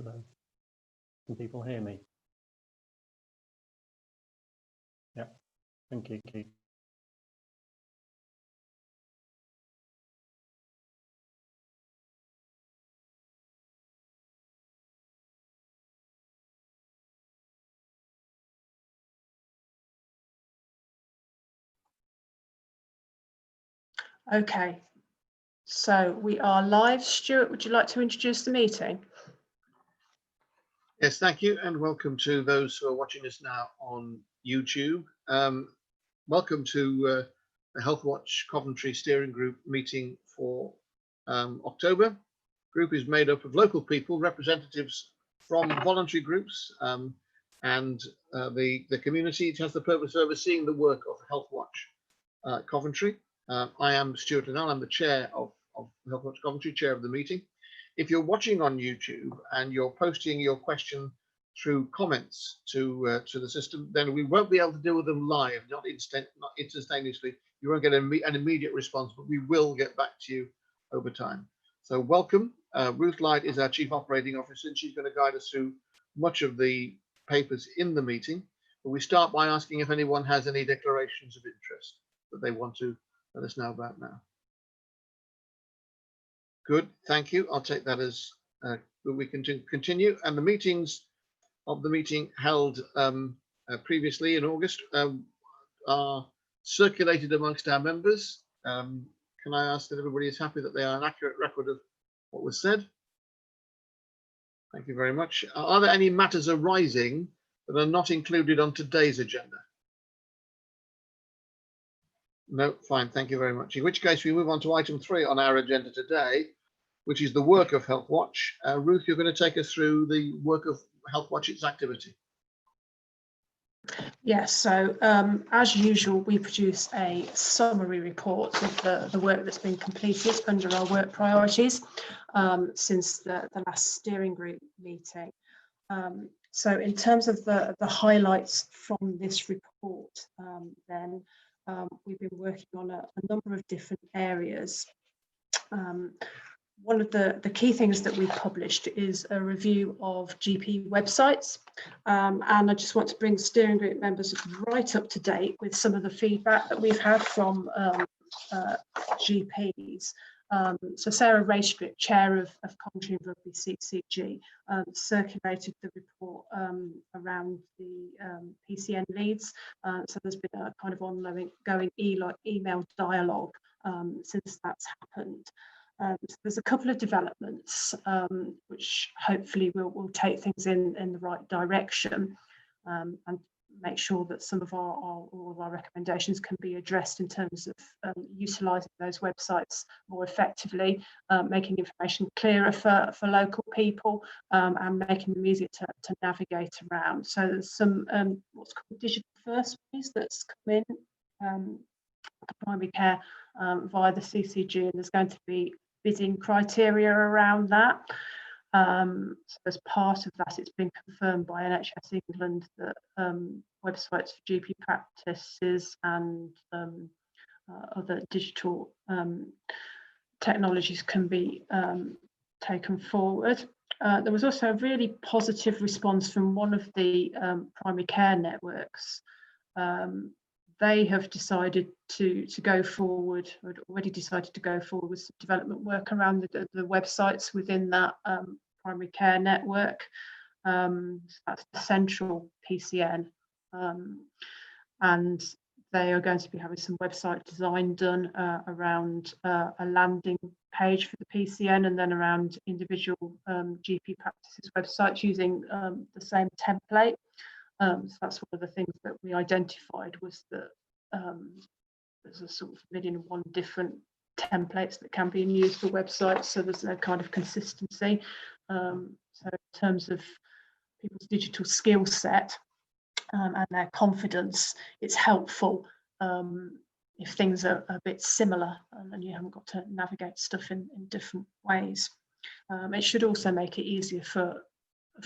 Hello. Can people hear me? Yeah. Thank you, Keith. Okay, so we are live. Stuart, would you like to introduce the meeting? Yes, thank you, and welcome to those who are watching us now on YouTube. Welcome to the Healthwatch Coventry Steering Group meeting for October. The group is made up of local people, representatives from voluntary groups, and the community. It has the purpose of overseeing the work of Healthwatch Coventry. I am Stuart Linnell. I'm the chair of Healthwatch Coventry, chair of the meeting. If you're watching on YouTube and you're posting your question through comments to the system, then we won't be able to deal with them live, not instantaneously. You won't get an immediate response, but we will get back to you over time. So welcome. Ruth Light is our Chief Operating Officer, and she's going to guide us through much of the papers in the meeting. But we start by asking if anyone has any declarations of interest that they want to let us know about now. Good, thank you. I'll take that as we can continue. And the meetings of the meeting held previously in August are circulated amongst our members. Can I ask that everybody is happy that they are an accurate record of what was said? Thank you very much. Are there any matters arising that are not included on today's agenda? No, fine, thank you very much. In which case we move on to item 3 on our agenda today, which is the work of Healthwatch. Ruth, you're going to take us through the work of Healthwatch, its activity. Yes, so as usual, we produce a summary report of the work that's been completed under our work priorities since the last steering group meeting. So in terms of the highlights from this report, then we've been working on a number of different areas. One of the key things that we published is a review of GP websites, and I just want to bring steering group members right up to date with some of the feedback that we've had from GPs. So Sarah Raystrick, chair of Coventry and Rugby CCG, circulated the report around the PCN leads. So there's been a kind of ongoing email dialogue since that's happened. So there's a couple of developments which hopefully will take things in the right direction and make sure that some of all of our recommendations can be addressed in terms of utilising those websites more effectively, making information clearer for local people, and making them easier to navigate around. So there's some what's called digital first piece that's come in primary care via the CCG, and there's going to be bidding criteria around that. So as part of that, it's been confirmed by NHS England that websites for GP practices and other digital technologies can be taken forward. There was also a really positive response from one of the primary care networks. They have decided to go forward, or had already decided to go forward with some development work around the websites within that primary care network. So that's the central PCN, and they are going to be having some website design done around a landing page for the PCN, and then around individual GP practices websites using the same template. So that's one of the things that we identified, was that there's a sort of 1,001 different templates that can be used for websites, so there's no kind of consistency. So in terms of people's digital skill set and their confidence, it's helpful if things are a bit similar and you haven't got to navigate stuff in different ways. It should also make it easier for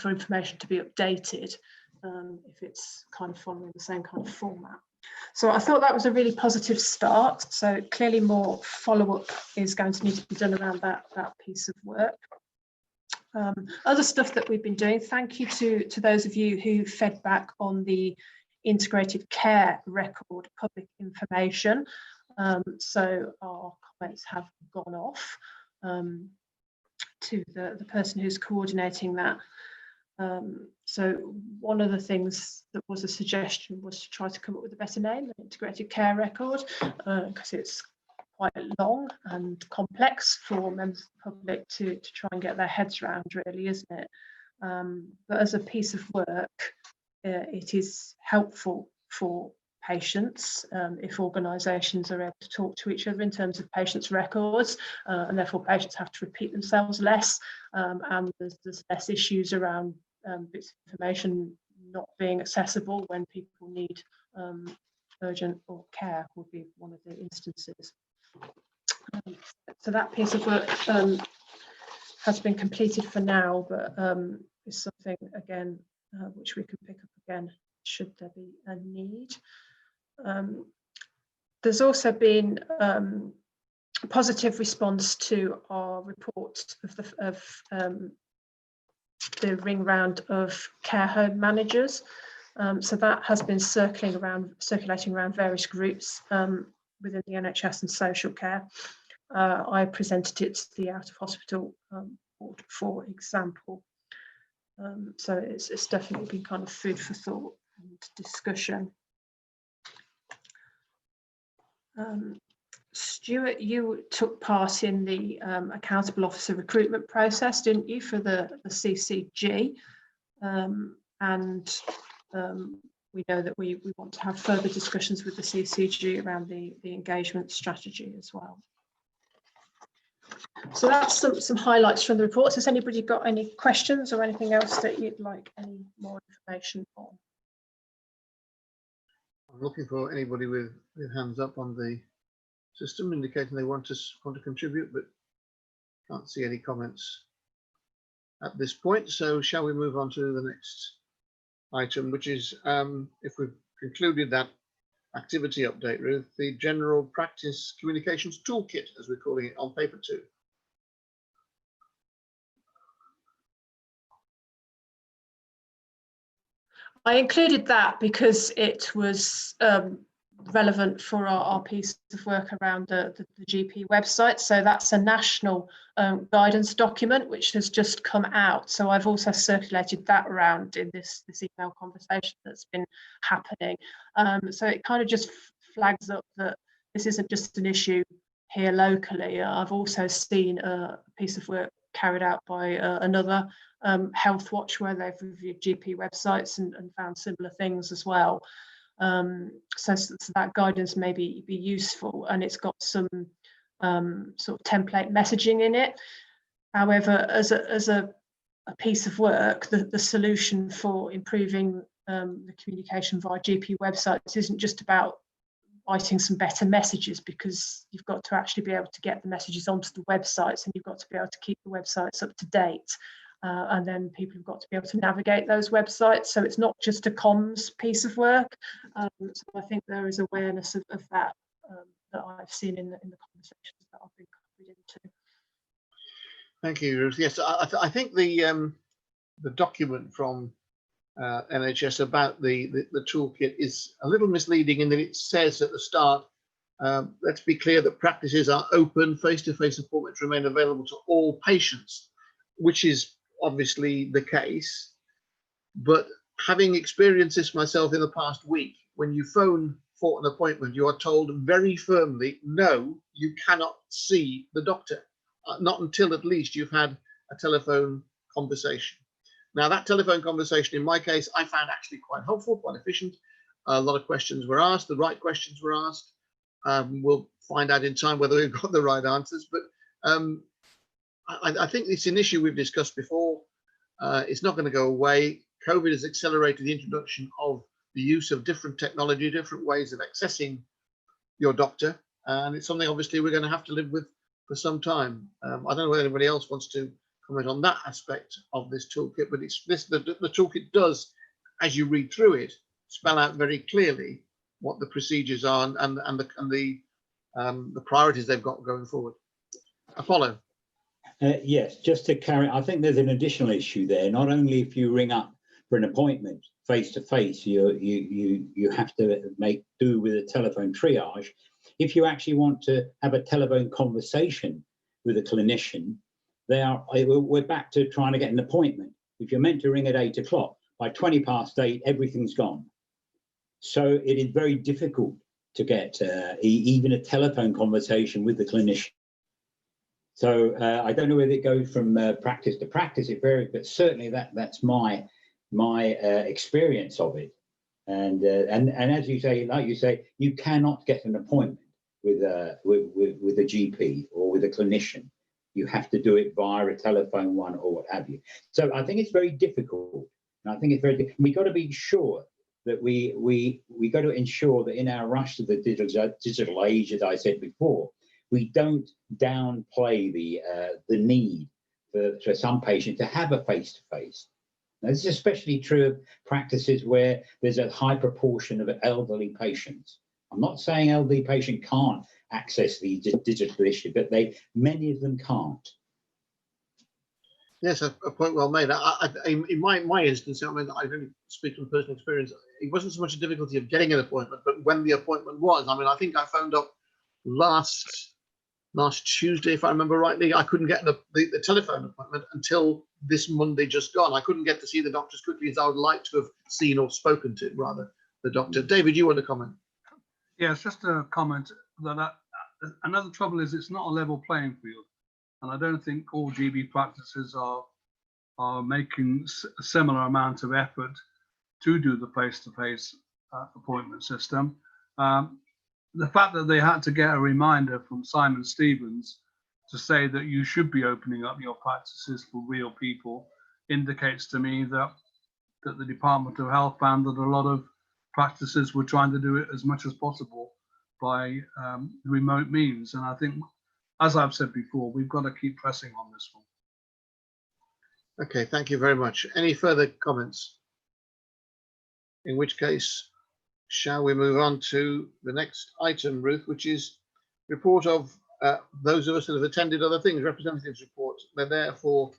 information to be updated if it's kind of following the same kind of format. So I thought that was a really positive start. So clearly more follow-up is going to need to be done around that piece of work. Other stuff that we've been doing, thank you to those of you who fed back on the integrated care record public information. So our comments have gone off to the person who's coordinating that. So one of the things that was a suggestion was to try to come up with a better name, an integrated care record, because it's quite long and complex for members of the public to try and get their heads around, really, isn't it? But as a piece of work, it is helpful for patients if organisations are able to talk to each other in terms of patients' records, and therefore patients have to repeat themselves less, and there's less issues around bits of information not being accessible when people need urgent or care would be one of the instances. So that piece of work has been completed for now, but is something again which we can pick up again should there be a need. There's also been a positive response to our report of the ring round of care home managers. So that has been circulating around various groups within the NHS and social care. I presented it to the out of hospital board, for example. So it's definitely been kind of food for thought and discussion. Stuart, you took part in the accountable officer recruitment process, didn't you, for the CCG? And we know that we want to have further discussions with the CCG around the engagement strategy as well. So that's some highlights from the reports. Has anybody got any questions or anything else that you'd like any more information on? I'm looking for anybody with hands up on the system indicating they want to contribute, but can't see any comments at this point. So shall we move on to the next item, which is, if we've concluded that activity update, Ruth, the general practice communications toolkit, as we're calling it on paper 2. I included that because it was relevant for our piece of work around the GP website. So that's a national guidance document which has just come out. So I've also circulated that around in this email conversation that's been happening. So it kind of just flags up that this isn't just an issue here locally. I've also seen a piece of work carried out by another Healthwatch, where they've reviewed GP websites and found similar things as well. So that guidance may be useful, and it's got some sort of template messaging in it. However, as a piece of work, the solution for improving the communication via GP websites isn't just about writing some better messages, because you've got to actually be able to get the messages onto the websites, and you've got to be able to keep the websites up to date. And then people have got to be able to navigate those websites. So it's not just a comms piece of work. So I think there is awareness of that that I've seen in the conversations that I've been copied into. Thank you, Ruth. Yes, I think the document from NHS about the toolkit is a little misleading in that it says at the start, let's be clear that practices are open, face-to-face appointments remain available to all patients, which is obviously the case. But having experienced this myself in the past week, when you phone for an appointment, you are told very firmly, no, you cannot see the doctor, not until at least you've had a telephone conversation. Now, that telephone conversation, in my case, I found actually quite helpful, quite efficient. A lot of questions were asked, the right questions were asked. We'll find out in time whether we've got the right answers. But I think it's an issue we've discussed before. It's not going to go away. COVID has accelerated the introduction of the use of different technology, different ways of accessing your doctor. And it's something obviously we're going to have to live with for some time. I don't know whether anybody else wants to comment on that aspect of this toolkit, but the toolkit does, as you read through it, spell out very clearly what the procedures are and the priorities they've got going forward. Apollo. Yes, just to carry, I think there's an additional issue there. Not only if you ring up for an appointment face to face, you have to make do with a telephone triage. If you actually want to have a telephone conversation with a clinician, we're back to trying to get an appointment. If you're meant to ring at 8 o'clock, by 20 past 8, everything's gone. So it is very difficult to get even a telephone conversation with the clinician. So I don't know whether it goes from practice to practice. It varies, but certainly that's my experience of it. And as you say, like you say, you cannot get an appointment with a GP or with a clinician. You have to do it via a telephone one or what have you. So I think it's very difficult. And I think it's very. We got to be sure that we got to ensure that in our rush to the digital age, as I said before, we don't downplay the need for some patients to have a face-to-face. This is especially true of practices where there's a high proportion of elderly patients. I'm not saying elderly patient can't access the digital issue, but many of them can't. Yes, a point well made. In my instance, I mean, I really speak from personal experience. It wasn't so much a difficulty of getting an appointment, but when the appointment was. I mean, I think I phoned up last Tuesday, if I remember rightly. I couldn't get the telephone appointment until this Monday just gone. I couldn't get to see the doctor as quickly as I would like to have seen or spoken to, rather, the doctor. David, you want to comment? Yes, just a comment that another trouble is it's not a level playing field. And I don't think all GB practices are making a similar amount of effort to do the face-to-face appointment system. The fact that they had to get a reminder from Simon Stevens to say that you should be opening up your practices for real people indicates to me that the Department of Health found that a lot of practices were trying to do it as much as possible by remote means. And I think, as I've said before, we've got to keep pressing on this one. Okay, thank you very much. Any further comments? In which case, shall we move on to the next item, Ruth, which is report of those of us that have attended other things, representatives' reports. They're there for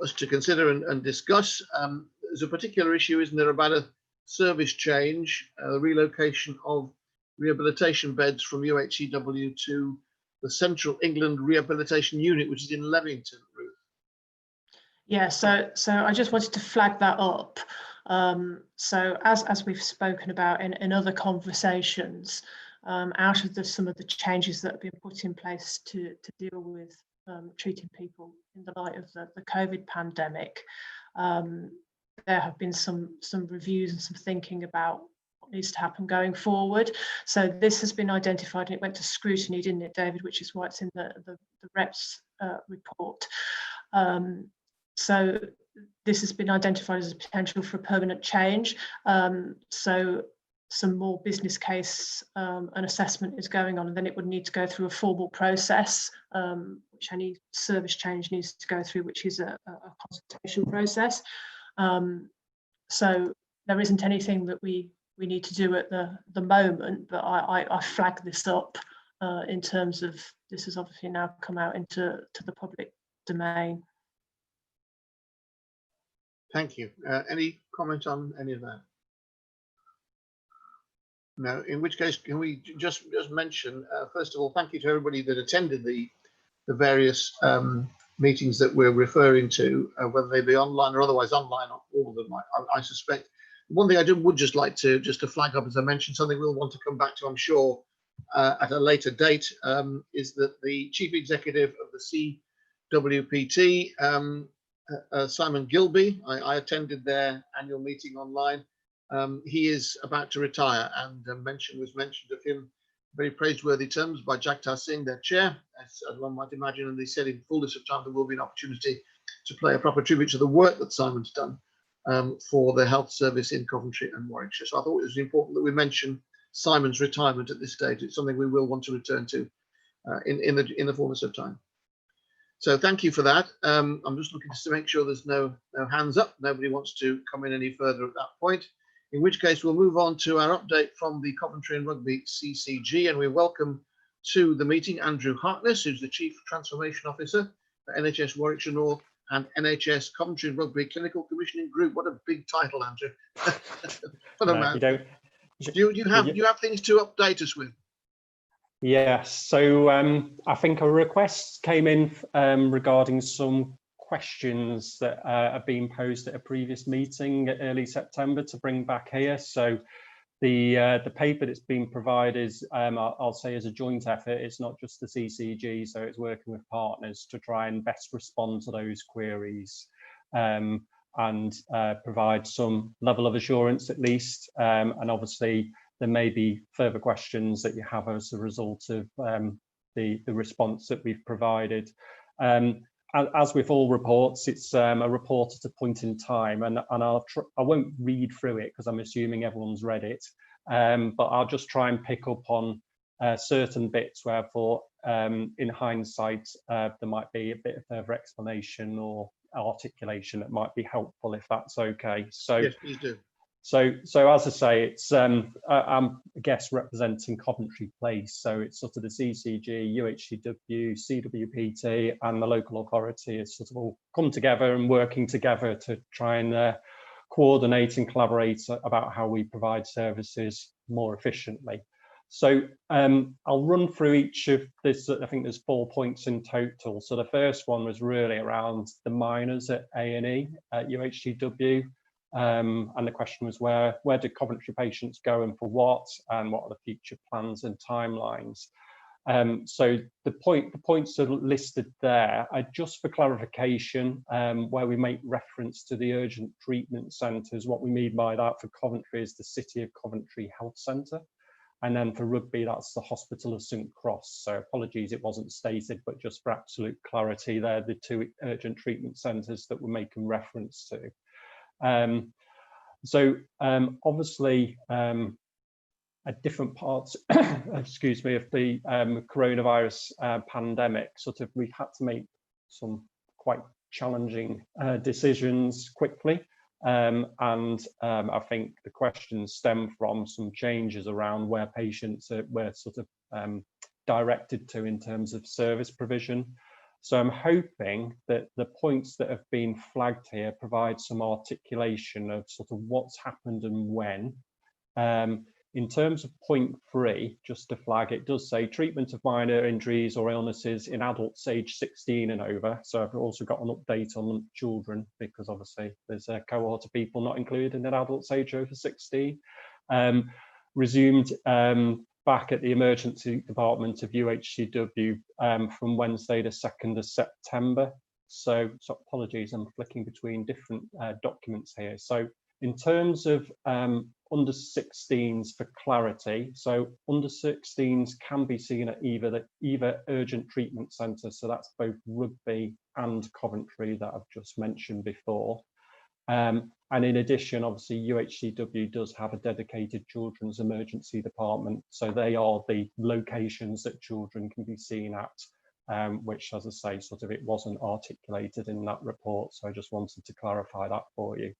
us to consider and discuss. There's a particular issue, isn't there, about a service change, relocation of rehabilitation beds from UHCW to the Central England Rehabilitation Unit, which is in Leamington, Ruth. Yeah, so I just wanted to flag that up. So as we've spoken about in other conversations, out of some of the changes that have been put in place to deal with treating people in the light of the COVID pandemic, there have been some reviews and some thinking about what needs to happen going forward. So this has been identified and it went to scrutiny, didn't it, David, which is why it's in the REPS report. So this has been identified as a potential for a permanent change. So some more business case and assessment is going on, and then it would need to go through a formal process, which any service change needs to go through, which is a consultation process. So there isn't anything that we need to do at the moment, but I flag this up in terms of this has obviously now come out into the public domain. Thank you. Any comment on any of that? No, in which case, can we just mention, first of all, thank you to everybody that attended the various meetings that we're referring to, whether they be online or otherwise online, all of them, I suspect. One thing I would just like to flag up, as I mentioned, something we'll want to come back to, I'm sure, at a later date, is that the Chief Executive of the CWPT, Simon Gilby, I attended their annual meeting online. He is about to retire, and was mentioned of him very praiseworthy terms by Jagtar Singh, their chair, as one might imagine, and they said in fullness of time there will be an opportunity to pay a proper tribute to the work that Simon's done for the health service in Coventry and Warwickshire. So I thought it was important that we mention Simon's retirement at this stage. It's something we will want to return to in the fullness of time. So thank you for that. I'm just looking to make sure there's no hands up. Nobody wants to come in any further at that point. In which case we'll move on to our update from the Coventry and Rugby CCG, and we welcome to the meeting Andrew Harkness, who's the Chief Transformation Officer, NHS Warwickshire North and NHS Coventry and Rugby Clinical Commissioning Group. What a big title, Andrew. For the No, man. you don't. Do you have things to update us with? Yes, so I think a request came in regarding some questions that have been posed at a previous meeting early September to bring back here. So the paper that's been provided is, I'll say, as a joint effort. It's not just the CCG, so it's working with partners to try and best respond to those queries and provide some level of assurance at least. And obviously, there may be further questions that you have as a result of the response that we've provided. As with all reports, it's a report at a point in time, and I won't read through it because I'm assuming everyone's read it, but I'll just try and pick up on certain bits where I thought, in hindsight, there might be a bit of further explanation or articulation that might be helpful, if that's okay. So yes, please do. So as I say, it's I'm I guess representing Coventry Place, so it's sort of the CCG, UHCW, CWPT, and the local authority is sort of all come together and working together to try and coordinate and collaborate about how we provide services more efficiently. So I'll run through each of this. I think there's 4 points in total. So the first one was really around the minors at A&E at UHCW. And the question was where do Coventry patients go and for what, and what are the future plans and timelines. So the points are listed there. Just for clarification, where we make reference to the urgent treatment centres, what we mean by that for Coventry is the City of Coventry Health Centre, and then for Rugby that's the Hospital of St Cross. So apologies it wasn't stated, but just for absolute clarity, they're the 2 urgent treatment centres that we're making reference to. Obviously at different parts excuse me, of the coronavirus pandemic, sort of we've had to make some quite challenging decisions quickly, and I think the questions stem from some changes around where patients were sort of directed to in terms of service provision. So I'm hoping that the points that have been flagged here provide some articulation of sort of what's happened and when. In terms of point 3, just to flag, it does say treatment of minor injuries or illnesses in adults aged 16 and over. So I've also got an update on children, because obviously there's a cohort of people not included in adults age over 16. Resumed back at the emergency department of UHCW from Wednesday the 2nd of September. So apologies, I'm flicking between different documents here. So in terms of under 16s for clarity, so under 16s can be seen at either urgent treatment centre, so that's both Rugby and Coventry that I've just mentioned before. And in addition, obviously, UHCW does have a dedicated children's emergency department. So they are the locations that children can be seen at, which, as I say, sort of it wasn't articulated in that report. So I just wanted to clarify that for you.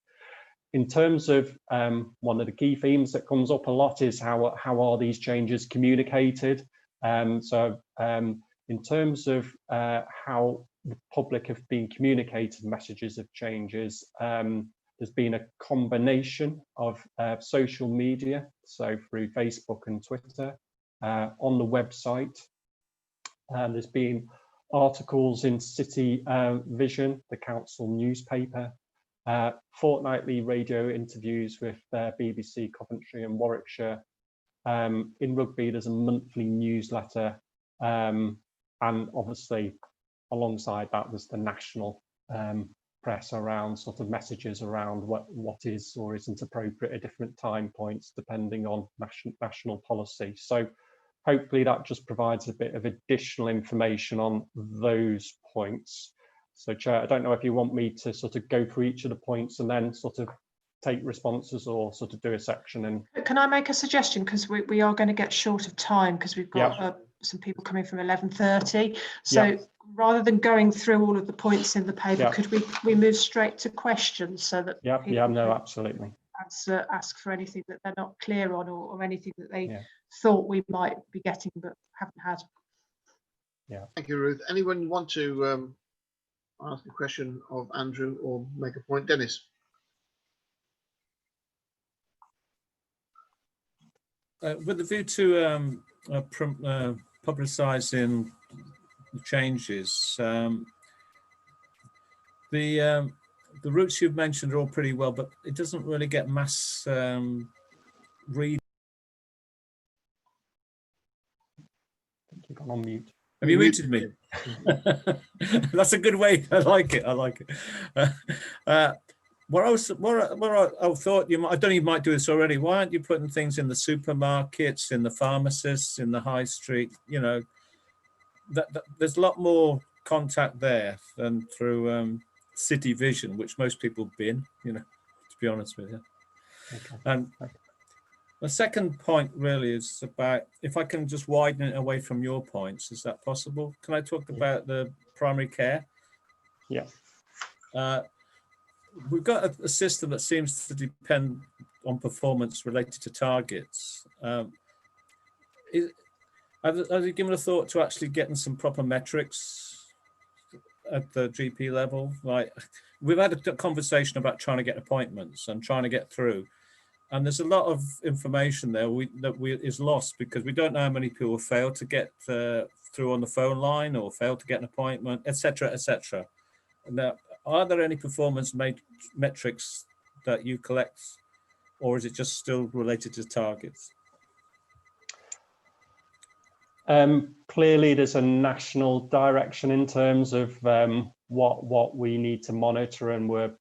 In terms of one of the key themes that comes up a lot is how are these changes communicated? In terms of how the public have been communicated messages of changes, there's been a combination of social media, so through Facebook and Twitter, on the website. There's been articles in City Vision, the council newspaper, fortnightly radio interviews with BBC Coventry and Warwickshire. In Rugby, there's a monthly newsletter, and obviously alongside that there's the national press around sort of messages around what is or isn't appropriate at different time points depending on national policy. So hopefully that just provides a bit of additional information on those points. So Chair, I don't know if you want me to sort of go through each of the points and then sort of take responses, or sort of do a section. And can I make a suggestion, because we are going to get short of time because we've got some people coming from 11:30. So rather than going through all of the points in the paper, could we move straight to questions so that no, absolutely, ask for anything that they're not clear on, or anything that they thought we might be getting but haven't had. Thank you, Ruth. Anyone want to ask a question of Andrew or make a point? Dennis? With the view to publicising the changes, the routes you've mentioned are all pretty well, but it doesn't really get mass read. You've gone on mute. Have you muted me? That's a good way. I like it. I like it. What I thought you might, I don't know, you might do this already. Why aren't you putting things in the supermarkets, in the pharmacists, in the high street? You know, there's a lot more contact there than through City Vision, which most people bin. You know, to be honest with you. Okay. And the second point really is about, if I can just widen it away from your points, is that possible? Can I talk about the primary care? Yeah. We've got a system that seems to depend on performance related to targets. Have you given a thought to actually getting some proper metrics at the GP level? Like, we've had a conversation about trying to get appointments and trying to get through. And there's a lot of information there that is lost because we don't know how many people fail to get through on the phone line or fail to get an appointment, etc., etc. Now, are there any performance metrics that you collect, or is it just still related to targets? Clearly, there's a national direction in terms of what we need to monitor, and we're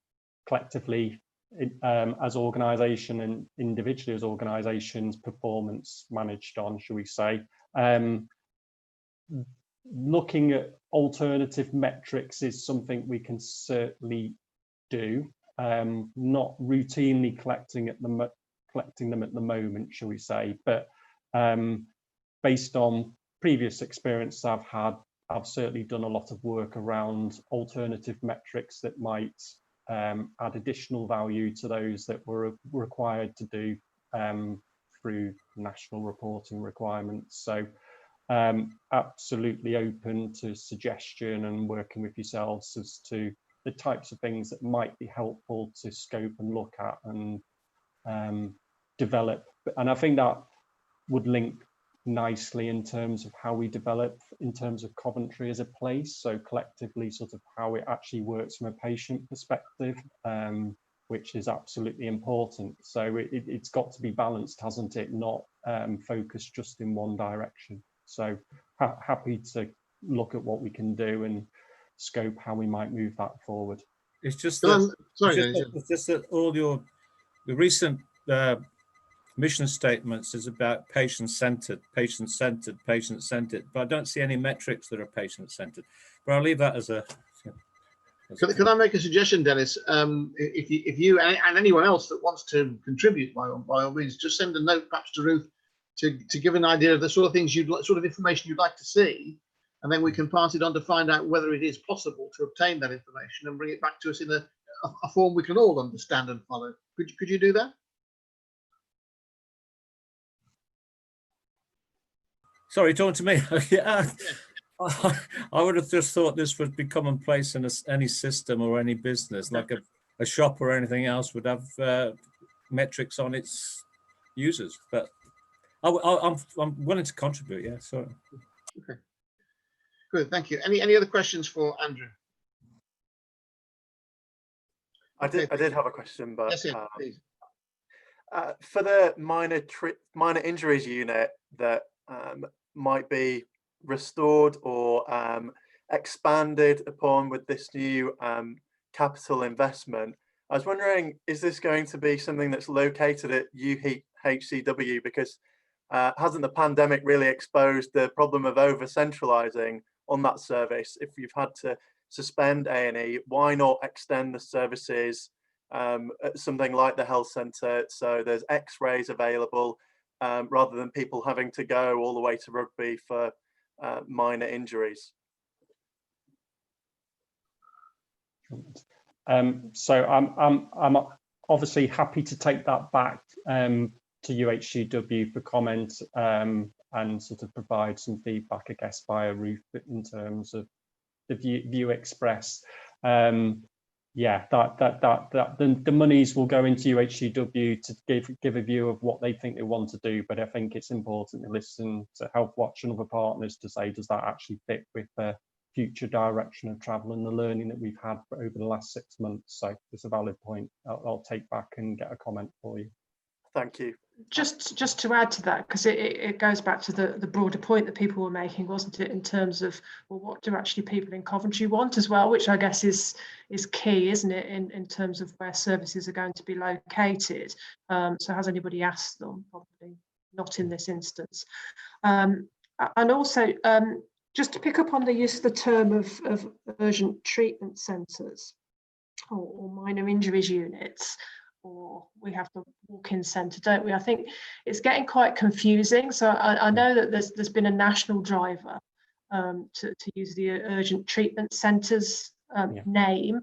collectively, as organisation and individually as organisations, performance managed on, shall we say. Looking at alternative metrics is something we can certainly do. Not routinely collecting them at the moment, shall we say, but based on previous experience I've had, I've certainly done a lot of work around alternative metrics that might add additional value to those that we're required to do through national reporting requirements. So absolutely open to suggestion and working with yourselves as to the types of things that might be helpful to scope and look at and develop. And I think that would link nicely in terms of how we develop in terms of Coventry as a place. So collectively, sort of how it actually works from a patient perspective, which is absolutely important. So it's got to be balanced, hasn't it? Not focused just in one direction. So happy to look at what we can do and scope how we might move that forward. It's just that, Sorry, it's just that all the recent mission statements is about patient-centered, patient-centered, patient-centered, but I don't see any metrics that are patient-centered. But I'll leave that as a. Can I make a suggestion, Dennis? If you and anyone else that wants to contribute, by all means, just send a note perhaps to Ruth to give an idea of the sort of things sort of information you'd like to see, and then we can pass it on to find out whether it is possible to obtain that information and bring it back to us in a form we can all understand and follow. Could you do that? Sorry, talking to me. Yeah. I would have just thought this would be commonplace in any system or any business, like a shop or anything else would have metrics on its users. But I'm willing to contribute. Yeah, sorry. Okay. Good, thank you. Any other questions for Andrew? I did have a question, but yes, yeah, please. For the minor injuries unit that might be restored or expanded upon with this new capital investment, I was wondering, is this going to be something that's located at UHCW? Because hasn't the pandemic really exposed the problem of over-centralising on that service? If you've had to suspend A&E, why not extend the services at something like the health centre, so there's x-rays available, rather than people having to go all the way to Rugby for minor injuries? So I'm obviously happy to take that back to UHCW for comment and sort of provide some feedback, I guess, via Ruth in terms of the view expressed. yeah, the monies will go into UHCW to give a view of what they think they want to do. But I think it's important to listen to Healthwatch and other partners to say, does that actually fit with the future direction of travel and the learning that we've had over the last 6 months? So it's a valid point. I'll take back and get a comment for you. Thank you. Just to add to that, because it goes back to the broader point that people were making, wasn't it, in terms of, well, what do actually people in Coventry want as well, which I guess is key, isn't it, in terms of where services are going to be located. So has anybody asked them? Probably not in this instance. And also, just to pick up on the use of the term of urgent treatment centres or minor injuries units, or we have the walk-in centre, don't we? I think it's getting quite confusing. So I know that there's been a national driver to use the urgent treatment centres name,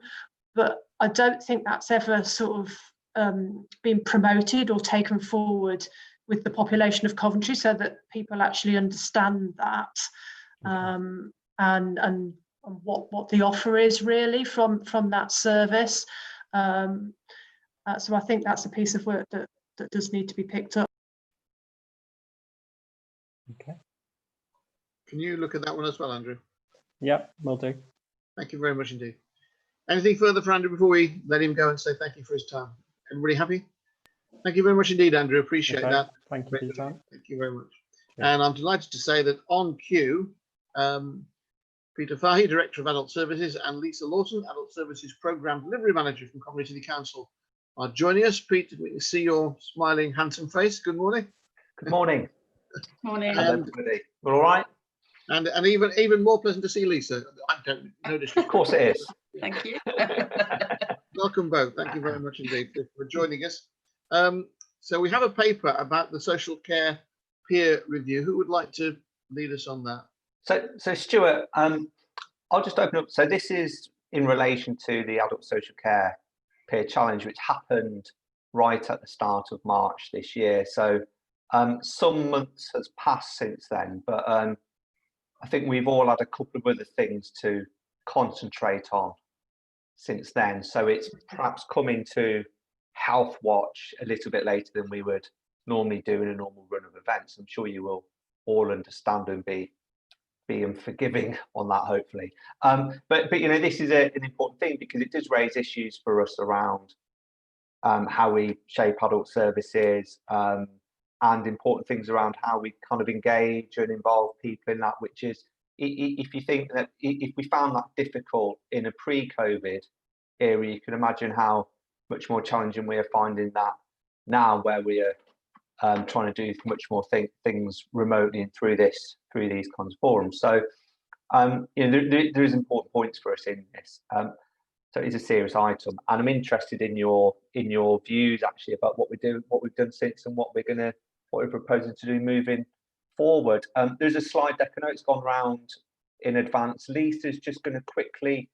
but I don't think that's ever sort of been promoted or taken forward with the population of Coventry, so that people actually understand that and what the offer is really from that service. So I think that's a piece of work that does need to be picked up. Okay. Can you look at that one as well, Andrew? Yep, will do. Thank you very much indeed. Anything further for Andrew before we let him go and say thank you for his time? Everybody happy? Thank you very much indeed, Andrew. Appreciate that. Thank you for your time. Thank you very much. Yeah. And I'm delighted to say that on cue, Peter Fahy, Director of Adult Services, and Lisa Lawson, Adult Services Programme Delivery Manager from Coventry City Council, are joining us. Pete, we can see your smiling, handsome face. Good morning. Good morning. Morning. Hello, everybody. We're all right? And even more pleasant to see Lisa. I don't notice. Of course it is. Thank you. Welcome both. Thank you very much indeed for joining us. So we have a paper about the social care peer review. Who would like to lead us on that? So Stuart, I'll just open up. So this is in relation to the Adult Social Care Peer Challenge, which happened right at the start of March this year. So some months has passed since then, but I think we've all had a couple of other things to concentrate on since then. So it's perhaps coming to Healthwatch a little bit later than we would normally do in a normal run of events. I'm sure you will all understand and be forgiving on that, hopefully. But you know, this is an important thing because it does raise issues for us around how we shape adult services and important things around how we kind of engage and involve people in that, which is, if you think that if we found that difficult in a pre-COVID era, you can imagine how much more challenging we are finding that now, where we are trying to do much more things remotely and through these kinds of forums. So you know, there is important points for us in this. So it's a serious item, and I'm interested in your views actually about what we've done since, and what we're proposing to do moving forward. There's a slide deck. I know it's gone round in advance. Lisa's just going to quickly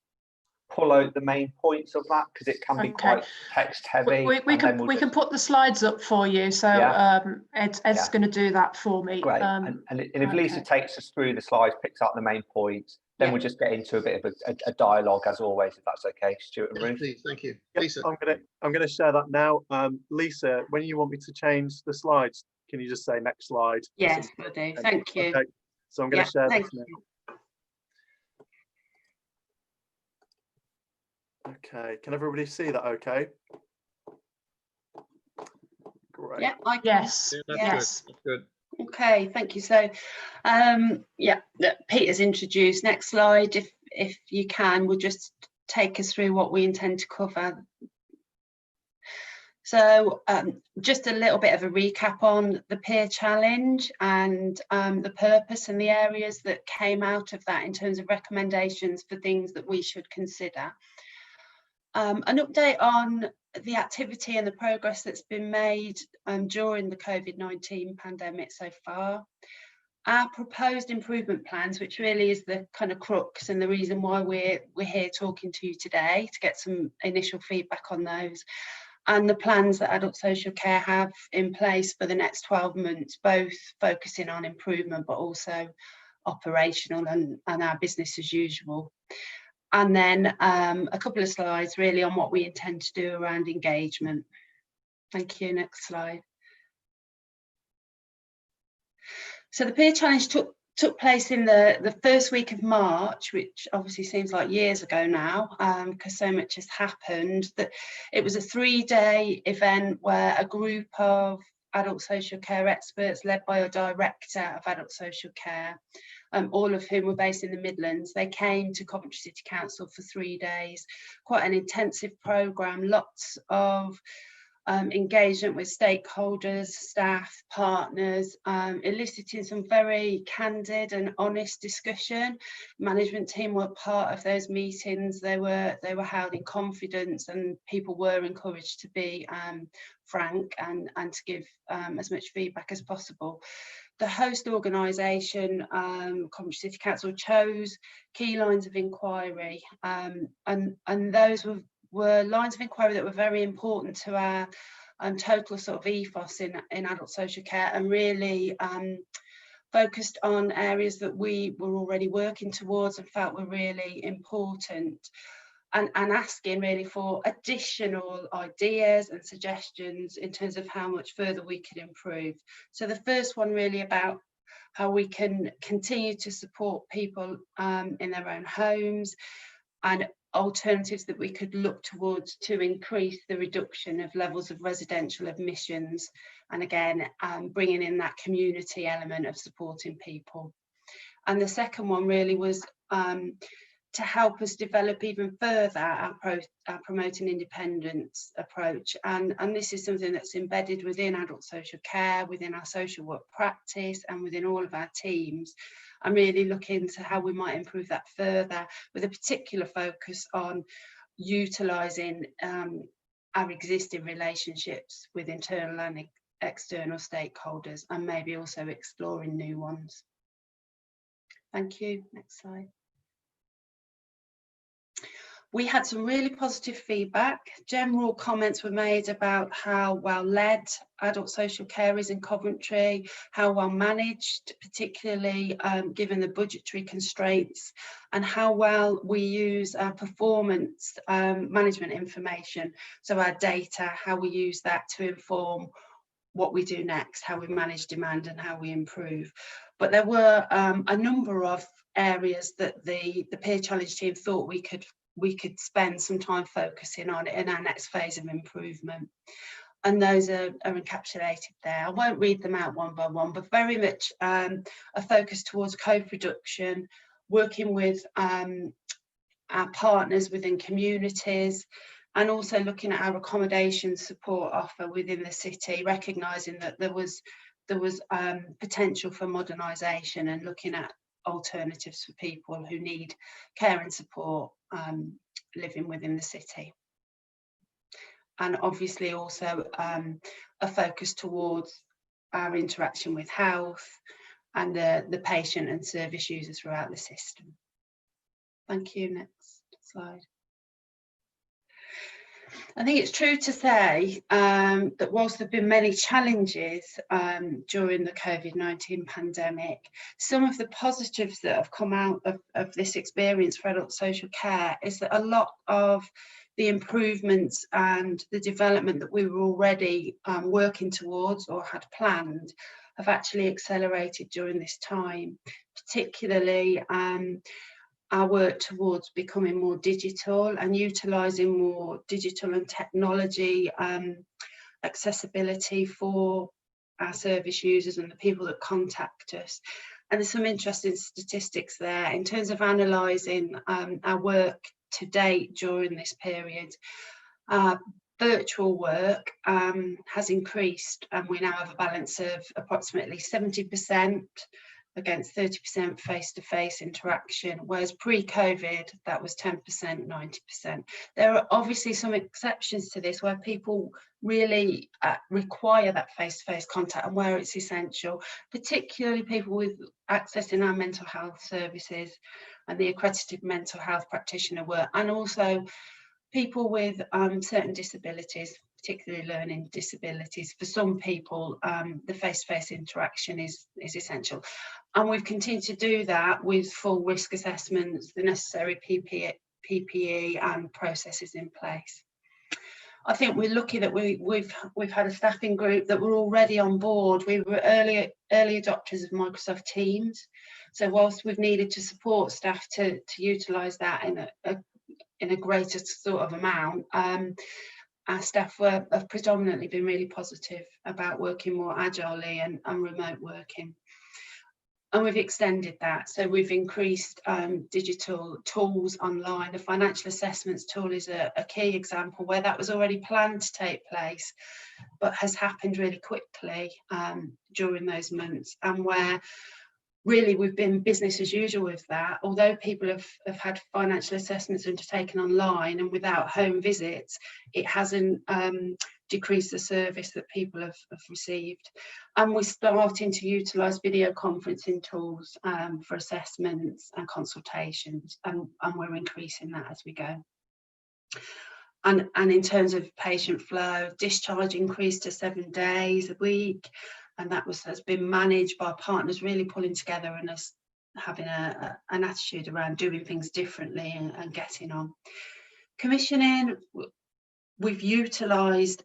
pull out the main points of that because it can be quite text heavy. We can put the slides up for you. So Ed's going to do that for me. Great. And if Lisa takes us through the slides, picks out the main points, then we'll just get into a bit of a dialogue as always, if that's okay, Stuart and Ruth. Please, thank you. Yep, Lisa. I'm gonna share that now. Lisa, when you want me to change the slides, can you just say next slide? Yes, will do. Thank you. Okay. So I'm going to share this now. Okay, can everybody see that okay? Great. Yeah, I can. Yes. That's good. Okay, thank you. So Peter's introduced. Next slide, if you can, will just take us through what we intend to cover. So just a little bit of a recap on the peer challenge and the purpose and the areas that came out of that in terms of recommendations for things that we should consider. An update on the activity and the progress that's been made during the COVID-19 pandemic so far. Our proposed improvement plans, which really is the kind of crux and the reason why we're here talking to you today, to get some initial feedback on those. And the plans that Adult Social Care have in place for the next 12 months, both focusing on improvement, but also operational and our business as usual. And then a couple of slides really on what we intend to do around engagement. Thank you. Next slide. So the peer challenge took place in the first week of March, which obviously seems like years ago now, because so much has happened. That it was a 3-day event where a group of adult social care experts led by a director of adult social care, all of whom were based in the Midlands. They came to Coventry City Council for 3 days, quite an intensive programme, lots of engagement with stakeholders, staff, partners, eliciting some very candid and honest discussion. Management team were part of those meetings. They were held in confidence, and people were encouraged to be frank and to give as much feedback as possible. The host organisation, Coventry City Council, chose key lines of inquiry, and those were lines of inquiry that were very important to our total sort of ethos in adult social care, and really focused on areas that we were already working towards and felt were really important, and asking really for additional ideas and suggestions in terms of how much further we could improve. So the first one really about how we can continue to support people in their own homes, and alternatives that we could look towards to increase the reduction of levels of residential admissions, and again bringing in that community element of supporting people. And the second one really was to help us develop even further our promoting independence approach, and this is something that's embedded within adult social care, within our social work practice, and within all of our teams. I'm really looking to how we might improve that further, with a particular focus on utilising our existing relationships with internal and external stakeholders, and maybe also exploring new ones. Thank you. Next slide. We had some really positive feedback. General comments were made about how well led adult social care is in Coventry, how well managed, particularly given the budgetary constraints, and how well we use our performance management information, so our data, how we use that to inform what we do next, how we manage demand and how we improve. But there were a number of areas that the peer challenge team thought we could spend some time focusing on in our next phase of improvement, and those are encapsulated there. I won't read them out one by one, but very much a focus towards co-production, working with our partners within communities, and also looking at our accommodation support offer within the city, recognising that there was potential for modernisation, and looking at alternatives for people who need care and support living within the city. And obviously also a focus towards our interaction with health and the patient and service users throughout the system. Thank you. Next slide. I think it's true to say that whilst there have been many challenges during the COVID-19 pandemic, some of the positives that have come out of this experience for adult social care is that a lot of the improvements and the development that we were already working towards or had planned have actually accelerated during this time, particularly our work towards becoming more digital and utilising more digital and technology accessibility for our service users and the people that contact us. And there's some interesting statistics there in terms of analysing our work to date during this period. Virtual work has increased, and we now have a balance of approximately 70% against 30% face-to-face interaction, whereas pre-COVID that was 10%, 90%. There are obviously some exceptions to this where people really require that face-to-face contact and where it's essential, particularly people with accessing our mental health services and the accredited mental health practitioner work, and also people with certain disabilities, particularly learning disabilities. For some people, the face-to-face interaction is essential. And we've continued to do that with full risk assessments, the necessary PPE and processes in place. I think we're lucky that we've had a staffing group that were already on board. We were early adopters of Microsoft Teams, so whilst we've needed to support staff to utilise that in a greater sort of amount, our staff have predominantly been really positive about working more agilely and remote working. And we've extended that. So we've increased digital tools online. The financial assessments tool is a key example where that was already planned to take place, but has happened really quickly during those months, and where really we've been business as usual with that. Although people have had financial assessments undertaken online and without home visits, it hasn't decreased the service that people have received. And we're starting to utilise video conferencing tools for assessments and consultations, and we're increasing that as we go. And in terms of patient flow, discharge increased to 7 days a week, and that has been managed by partners really pulling together and us having an attitude around doing things differently and getting on. Commissioning, we've utilised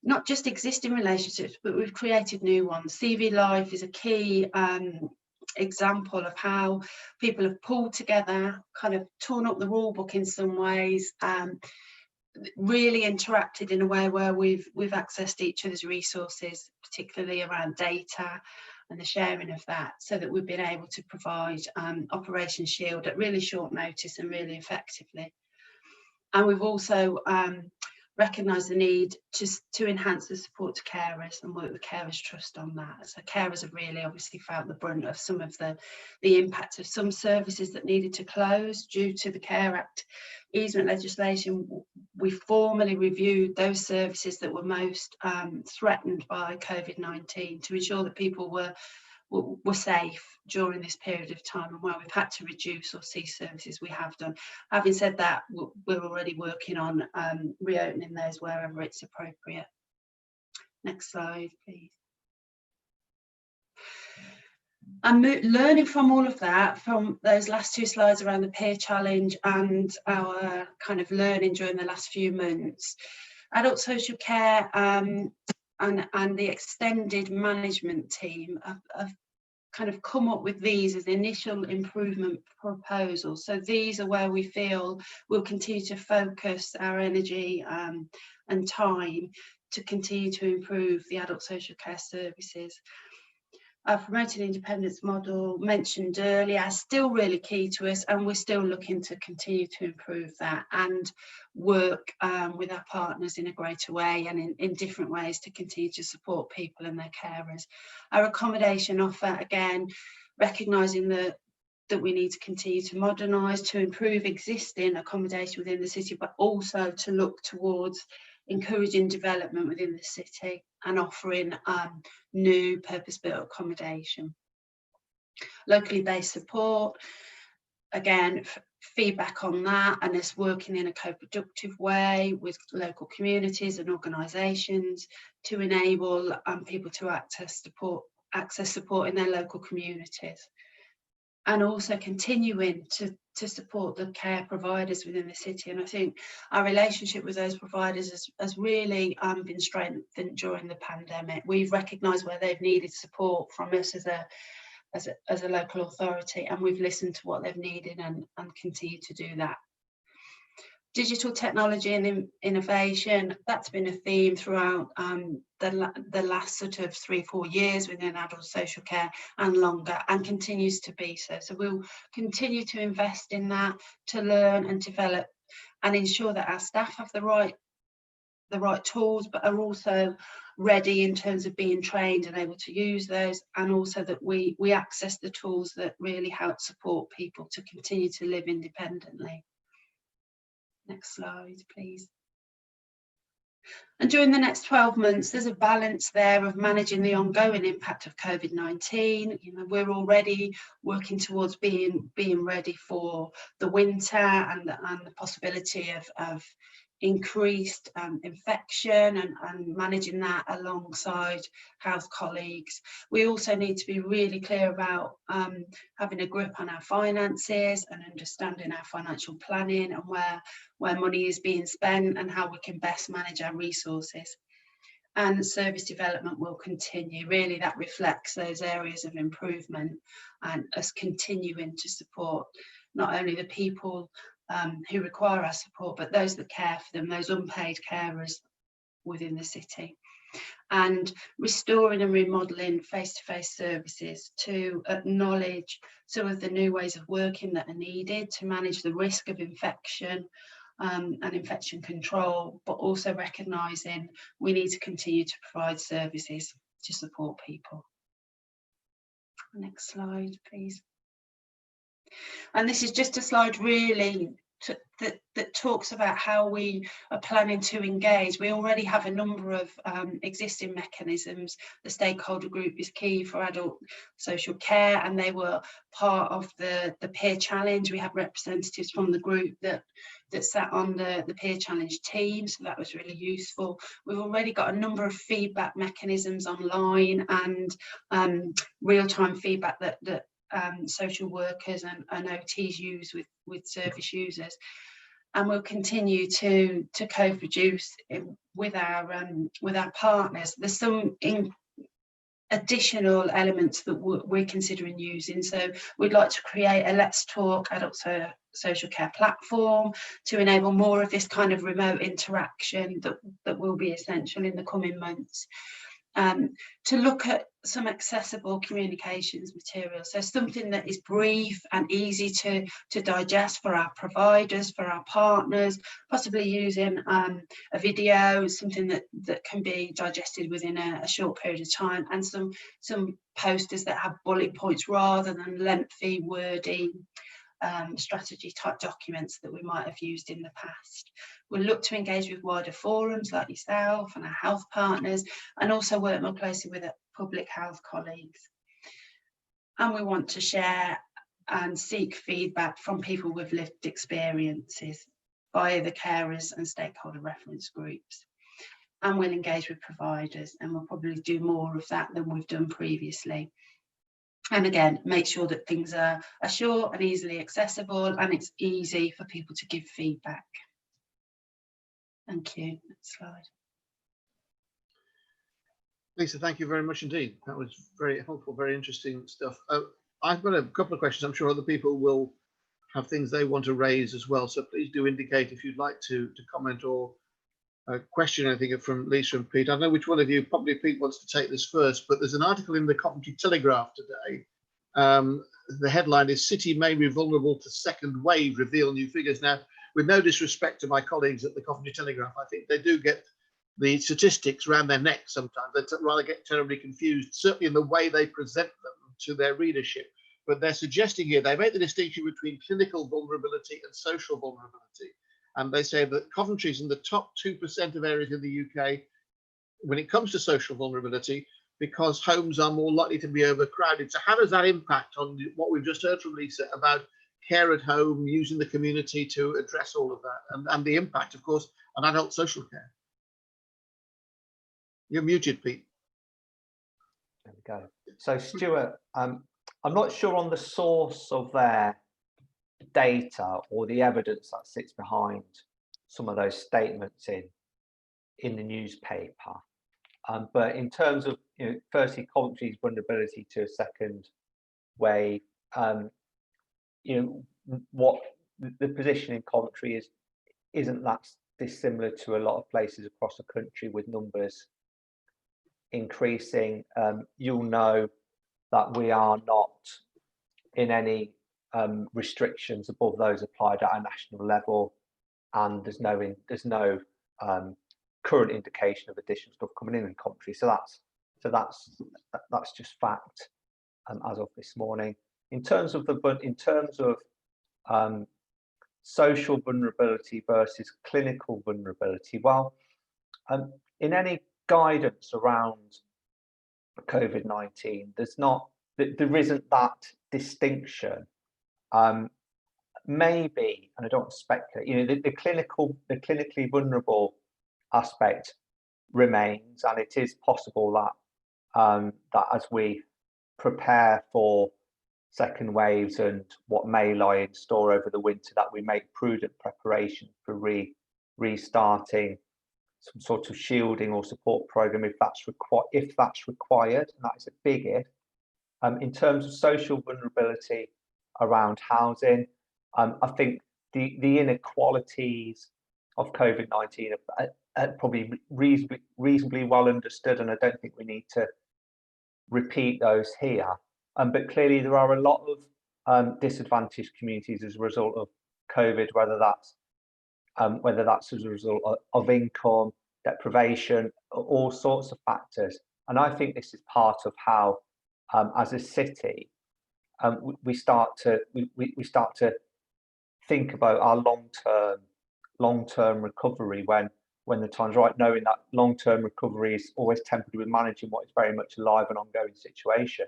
not just existing relationships, but we've created new ones. CV Life is a key example of how people have pulled together, kind of torn up the rule book in some ways, really interacted in a way where we've accessed each other's resources, particularly around data and the sharing of that, so that we've been able to provide Operation Shield at really short notice and really effectively. And we've also recognised the need to enhance the support to carers and work with Carers Trust on that. So carers have really obviously felt the brunt of some of the impact of some services that needed to close due to the Care Act easement legislation. We formally reviewed those services that were most threatened by COVID-19 to ensure that people were safe during this period of time, and where we've had to reduce or cease services, we have done. Having said that, we're already working on reopening those wherever it's appropriate. Next slide, please. And learning from all of that, from those last 2 slides around the peer challenge and our kind of learning during the last few months, adult social care and the extended management team have kind of come up with these as initial improvement proposals. So these are where we feel we'll continue to focus our energy and time to continue to improve the adult social care services. Our promoted independence model mentioned earlier is still really key to us, and we're still looking to continue to improve that and work with our partners in a greater way and in different ways to continue to support people and their carers. Our accommodation offer, again, recognising that we need to continue to modernise, to improve existing accommodation within the city, but also to look towards encouraging development within the city and offering new purpose-built accommodation. Locally based support, again, feedback on that and us working in a co-productive way with local communities and organisations to enable people to access support in their local communities. And also continuing to support the care providers within the city. And I think our relationship with those providers has really been strengthened during the pandemic. We've recognised where they've needed support from us as a local authority, and we've listened to what they've needed and continue to do that. Digital technology and innovation, that's been a theme throughout the last sort of 3-4 years within adult social care and longer, and continues to be so. So we'll continue to invest in that, to learn and develop and ensure that our staff have the right tools, but are also ready in terms of being trained and able to use those, and also that we access the tools that really help support people to continue to live independently. Next slide, please. And during the next 12 months, there's a balance there of managing the ongoing impact of COVID-19. You know, we're already working towards being ready for the winter and the possibility of increased infection and managing that alongside health colleagues. We also need to be really clear about having a grip on our finances and understanding our financial planning and where money is being spent and how we can best manage our resources. And service development will continue. Really, that reflects those areas of improvement and us continuing to support not only the people who require our support, but those that care for them, those unpaid carers within the city. And restoring and remodelling face-to-face services to acknowledge some of the new ways of working that are needed to manage the risk of infection and infection control, but also recognising we need to continue to provide services to support people. Next slide, please. And this is just a slide really that talks about how we are planning to engage. We already have a number of existing mechanisms. The stakeholder group is key for adult social care, and they were part of the peer challenge. We have representatives from the group that sat on the peer challenge team, so that was really useful. We've already got a number of feedback mechanisms online and real-time feedback that social workers and OTs use with service users, and we'll continue to co-produce with our partners. There's some additional elements that we're considering using, so we'd like to create a Let's Talk adult social care platform to enable more of this kind of remote interaction that will be essential in the coming months. To look at some accessible communications material, so something that is brief and easy to digest for our providers, for our partners, possibly using a video, something that can be digested within a short period of time, and some posters that have bullet points rather than lengthy, wordy strategy type documents that we might have used in the past. We'll look to engage with wider forums like yourself and our health partners, and also work more closely with public health colleagues. And we want to share and seek feedback from people with lived experiences via the carers and stakeholder reference groups. And we'll engage with providers, and we'll probably do more of that than we've done previously. And again, make sure that things are short and easily accessible, and it's easy for people to give feedback. Thank you. Next slide. Lisa, thank you very much indeed. That was very helpful, very interesting stuff. I've got a couple of questions. I'm sure other people will have things they want to raise as well. So please do indicate if you'd like to comment or question anything from Lisa and Pete. I don't know which one of you, probably Pete wants to take this first, but there's an article in the Coventry Telegraph today. The headline is "City may be vulnerable to second wave, reveal new figures." Now, with no disrespect to my colleagues at the Coventry Telegraph, I think they do get the statistics around their neck sometimes. They rather get terribly confused, certainly in the way they present them to their readership. But they're suggesting here, they make the distinction between clinical vulnerability and social vulnerability. And they say that Coventry's in the top 2% of areas in the UK when it comes to social vulnerability, because homes are more likely to be overcrowded. So how does that impact on what we've just heard from Lisa about care at home, using the community to address all of that, and the impact, of course, on adult social care? You're muted, Pete. There we go. So Stuart, I'm not sure on the source of their data or the evidence that sits behind some of those statements in the newspaper. But in terms of, firstly, Coventry's vulnerability to a second wave, what the position in Coventry isn't that dissimilar to a lot of places across the country with numbers increasing. You'll know that we are not in any restrictions above those applied at a national level, and there's no current indication of additional stuff coming in Coventry. So that's just fact as of this morning. In terms of social vulnerability versus clinical vulnerability, well, in any guidance around COVID-19, there isn't that distinction. maybe, and I don't want to speculate, you know, the clinically vulnerable aspect remains, and it is possible that that as we prepare for second waves and what may lie in store over the winter, that we make prudent preparation for restarting some sort of shielding or support program if that's required, and that is a big if. In terms of social vulnerability around housing, I think the inequalities of COVID-19 are probably reasonably well understood, and I don't think we need to repeat those here. But clearly there are a lot of disadvantaged communities as a result of COVID, whether that's as a result of income, deprivation, all sorts of factors. And I think this is part of how, as a city, we start to think about our long-term recovery when the time's right, knowing that long-term recovery is always tempered with managing what is very much a live and ongoing situation.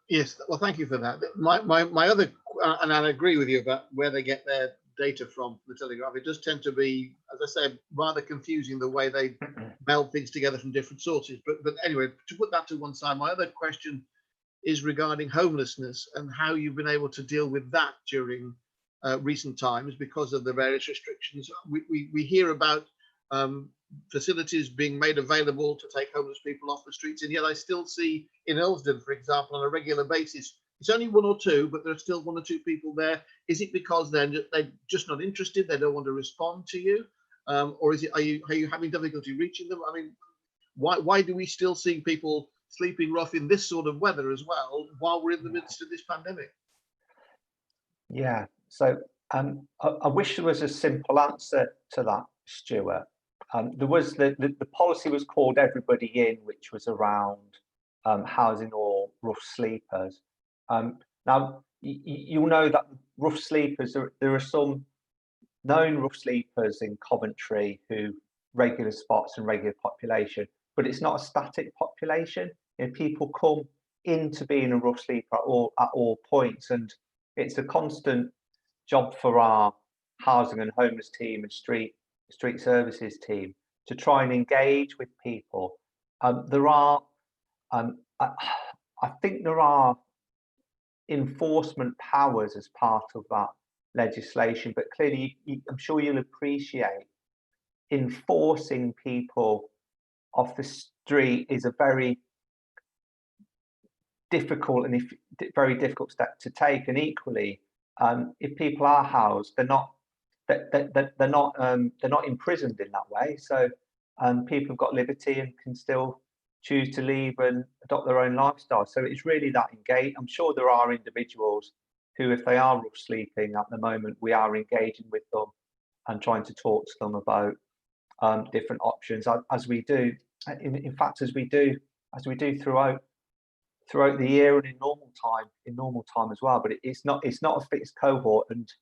Yes, well, thank you for that. My other, and I agree with you about where they get their data from the Telegraph. It does tend to be, as I said, rather confusing the way they meld things together from different sources. But anyway, to put that to one side, my other question is regarding homelessness and how you've been able to deal with that during recent times because of the various restrictions. We hear about facilities being made available to take homeless people off the streets, and yet I still see in Ilsden, for example, on a regular basis, it's only one or two, but there are still one or two people there. Is it because they're just not interested, they don't want to respond to you, or is it are you having difficulty reaching them? I mean, why do we still see people sleeping rough in this sort of weather as well while we're in the midst of this pandemic? Yeah, so I wish there was a simple answer to that, Stuart. There was the policy was called Everybody In, which was around housing or rough sleepers. Now you'll know that rough sleepers, there are some known rough sleepers in Coventry who regular spots and regular population, but it's not a static population. You know, people come into being a rough sleeper at all points, and it's a constant job for our housing and homeless team and street services team to try and engage with people. There are, I think there are enforcement powers as part of that legislation, but clearly I'm sure you'll appreciate enforcing people off the street is a very difficult step to take. And equally, if people are housed, they're not imprisoned in that way. So people have got liberty and can still choose to leave and adopt their own lifestyle. So it's really that engage. I'm sure there are individuals who, if they are rough sleeping at the moment, we are engaging with them and trying to talk to them about different options, as we do. In fact, as we do throughout the year and in normal time as well. But it's not a fixed cohort, and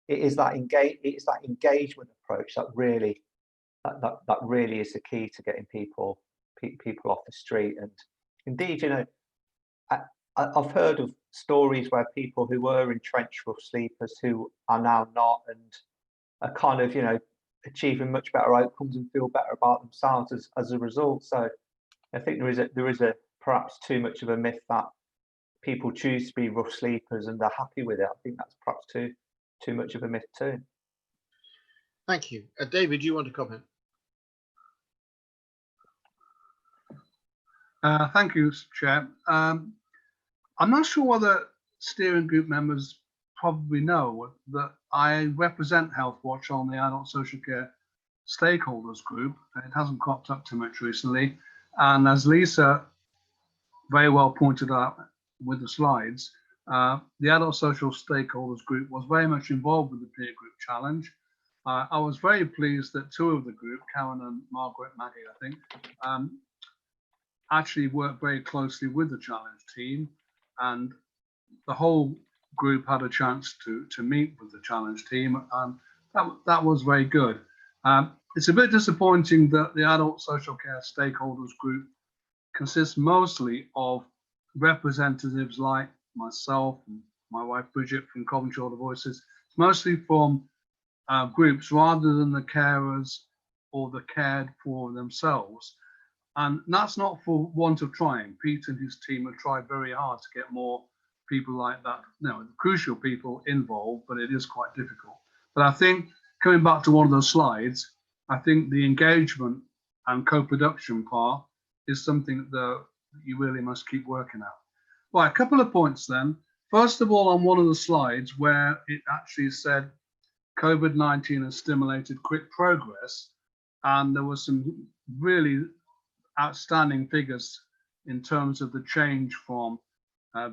it is that engagement approach that really is the key to getting people off the street. And indeed, you know, I've heard of stories where people who were entrenched rough sleepers who are now not, and are kind of, you know, achieving much better outcomes and feel better about themselves as a result. So I think there is a perhaps too much of a myth that people choose to be rough sleepers and they're happy with it. I think that's perhaps too much of a myth too. Thank you. David, do you want to comment? Thank you, Chair. I'm not sure whether steering group members probably know that I represent Healthwatch on the Adult Social Care Stakeholders Group. It hasn't cropped up too much recently. And as Lisa very well pointed out with the slides, the Adult Social Stakeholders Group was very much involved with the peer group challenge. I was very pleased that two of the group, Karen and Margaret Maggie, I think, actually worked very closely with the challenge team, and the whole group had a chance to meet with the challenge team, and that was very good. It's a bit disappointing that the Adult Social Care Stakeholders Group consists mostly of representatives like myself, and my wife Bridget from Coventry All the Voices. It's mostly from groups rather than the carers or the cared for themselves. And that's not for want of trying. Pete and his team have tried very hard to get more people like that, crucial people involved, but it is quite difficult. But I think, coming back to one of those slides, I think the engagement and co-production part is something that you really must keep working at. Right, a couple of points then. First of all, on one of the slides where it actually said COVID-19 has stimulated quick progress, and there was some really outstanding figures in terms of the change from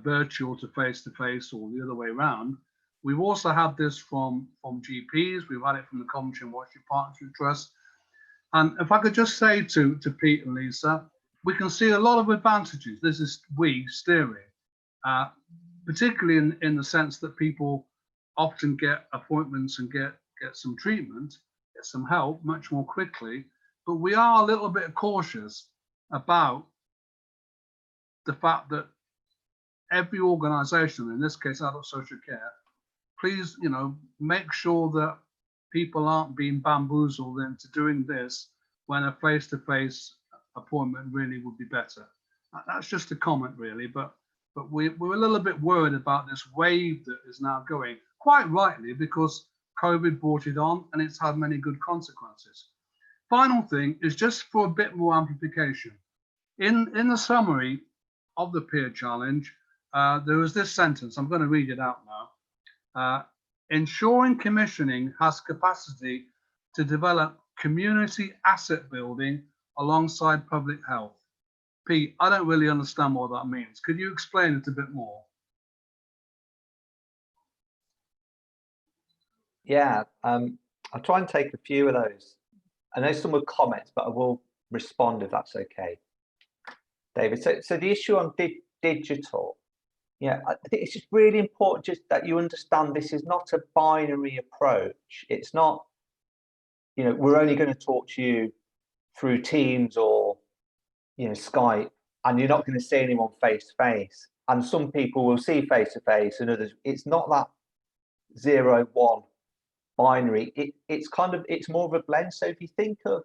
virtual to face-to-face or the other way around. We've also had this from GPs, we've had it from the Coventry and Watchet Partnership Trust. And if I could just say to Pete and Lisa, we can see a lot of advantages. This is we steering, particularly in the sense that people often get appointments and get some treatment, get some help much more quickly. But we are a little bit cautious about the fact that every organisation, in this case adult social care, please, make sure that people aren't being bamboozled into doing this when a face-to-face appointment really would be better. That's just a comment, really, but we're a little bit worried about this wave that is now going, quite rightly, because COVID brought it on and it's had many good consequences. Final thing is just for a bit more amplification. In the summary of the peer challenge, there was this sentence, I'm going to read it out now. Ensuring commissioning has capacity to develop community asset building alongside public health. Pete, I don't really understand what that means. Could you explain it a bit more? Yeah, I'll try and take a few of those. I know some were comments, but I will respond if that's okay, David. So the issue on digital, yeah, I think it's just really important just that you understand this is not a binary approach. It's not, we're only going to talk to you through Teams or, Skype, and you're not going to see anyone face to face. And some people will see face to face and others. It's not that 0-1 binary. It's more of a blend. So if you think of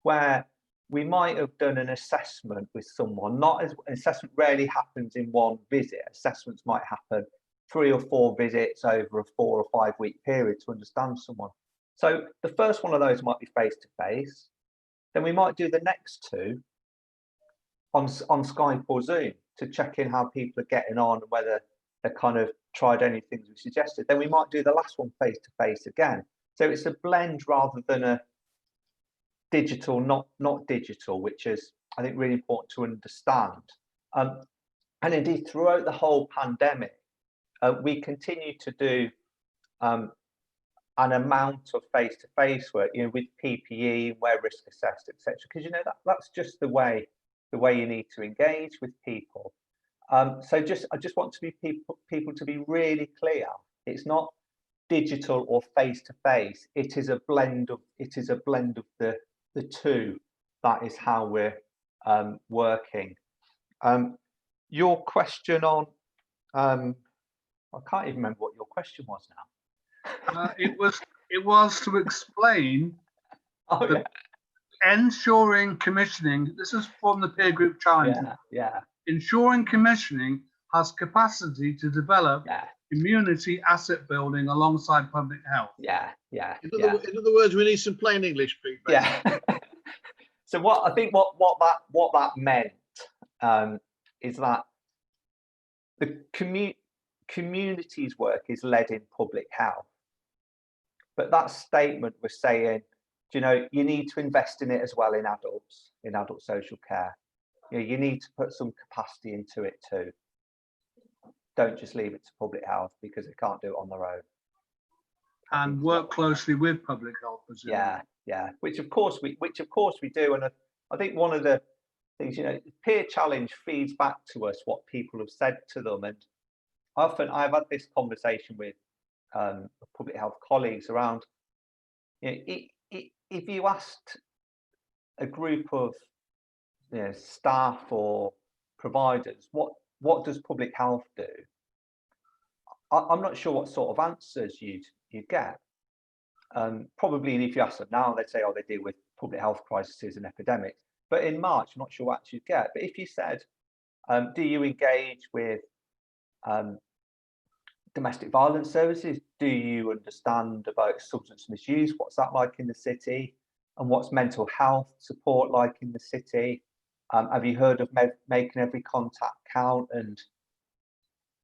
where we might have done an assessment with someone, an assessment rarely happens in one visit. Assessments might happen 3 or 4 visits over a 4 or 5 week period to understand someone. So the first one of those might be face to face. Then we might do the next 2 on Skype or Zoom to check in how people are getting on and whether they kind of tried any things we suggested. Then we might do the last one face to face again. So it's a blend rather than a digital, not digital, which is, I think, really important to understand. And indeed, throughout the whole pandemic, we continue to do an amount of face-to-face work, with PPE, where risk assessed, etc. Because that's just the way you need to engage with people. So I just want to be people to be really clear. It's not digital or face-to-face. It is a blend of the two. That is how we're working. Your question on I can't even remember what your question was now. It was to explain ensuring commissioning. This is from the peer group challenge. Yeah. Ensuring commissioning has capacity to develop community asset building alongside public health. Yeah. In other words, we need some plain English, Pete. Yeah. So what that meant is that the community's work is led in public health, but that statement was saying, you need to invest in it as well in adult social care. You need to put some capacity into it too. Don't just leave it to public health because they can't do it on their own. And work closely with public health. Yeah. Which of course we do. And I think one of the things, peer challenge feeds back to us what people have said to them. And often I've had this conversation with public health colleagues around, if you asked a group of staff or providers, what what does public health do? I'm not sure what sort of answers you'd get. Probably if you ask them now, they'd say, oh, they deal with public health crises and epidemics. But in March, I'm not sure what you'd get. But if you said, do you engage with domestic violence services? Do you understand about substance misuse? What's that like in the city? And what's mental health support like in the city? Have you heard of making every contact count and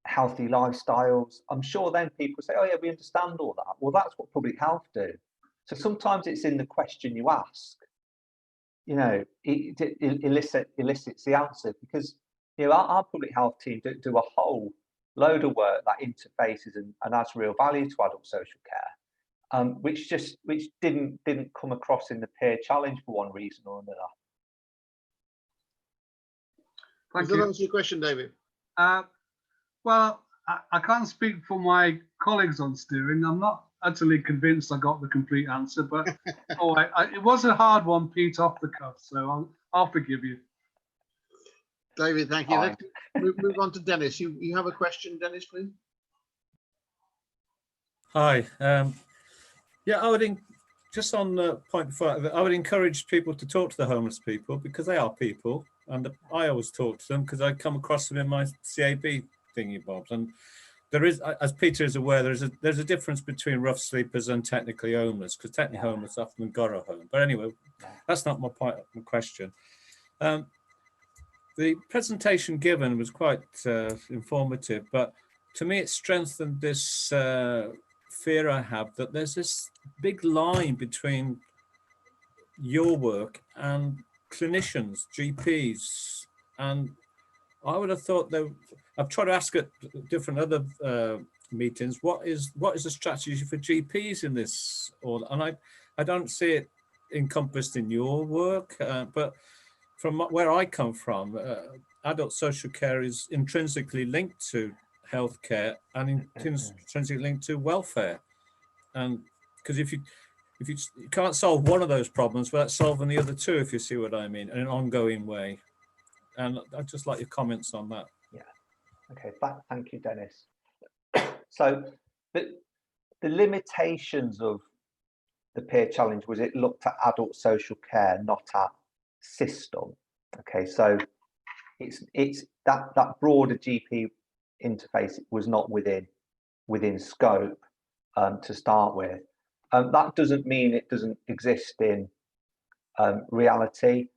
healthy lifestyles? I'm sure then people say, oh yeah, we understand all that. Well, that's what public health do. So sometimes it's in the question you ask, you know, it elicits the answer, because, you know, our public health team do a whole load of work that interfaces and adds real value to adult social care, which didn't come across in the peer challenge for one reason or another. Does that answer your question, David? Well, I can't speak for my colleagues on steering. I'm not utterly convinced I got the complete answer, but it was a hard one, Pete, off the cuff, so I'll forgive you. David, thank you. Let's move on to Dennis. You have a question, Dennis, please? Hi. Yeah, I would just on the point before, I would encourage people to talk to the homeless people, because they are people, and I always talk to them because I come across them in my CAB thingy bobs. And there is, as Peter is aware, there's a difference between rough sleepers and technically homeless, because technically homeless often got a home. But anyway, that's not my point. My question. The presentation given was quite informative, but to me it strengthened this fear I have that there's this big line between your work and clinicians, GPs, and I would have thought that I've tried to ask at different other meetings, what is the strategy for GPs in this? And I don't see it encompassed in your work, but from where I come from, adult social care is intrinsically linked to healthcare and intrinsically linked to welfare. And because if you can't solve one of those problems without solving the other two, if you see what I mean, in an ongoing way. And I'd just like your comments on that. Yeah. Okay. Thank you, Dennis. So the limitations of the peer challenge was it looked at adult social care, not at system. Okay. So it's that broader GP interface was not within scope to start with. That doesn't mean it doesn't exist in reality.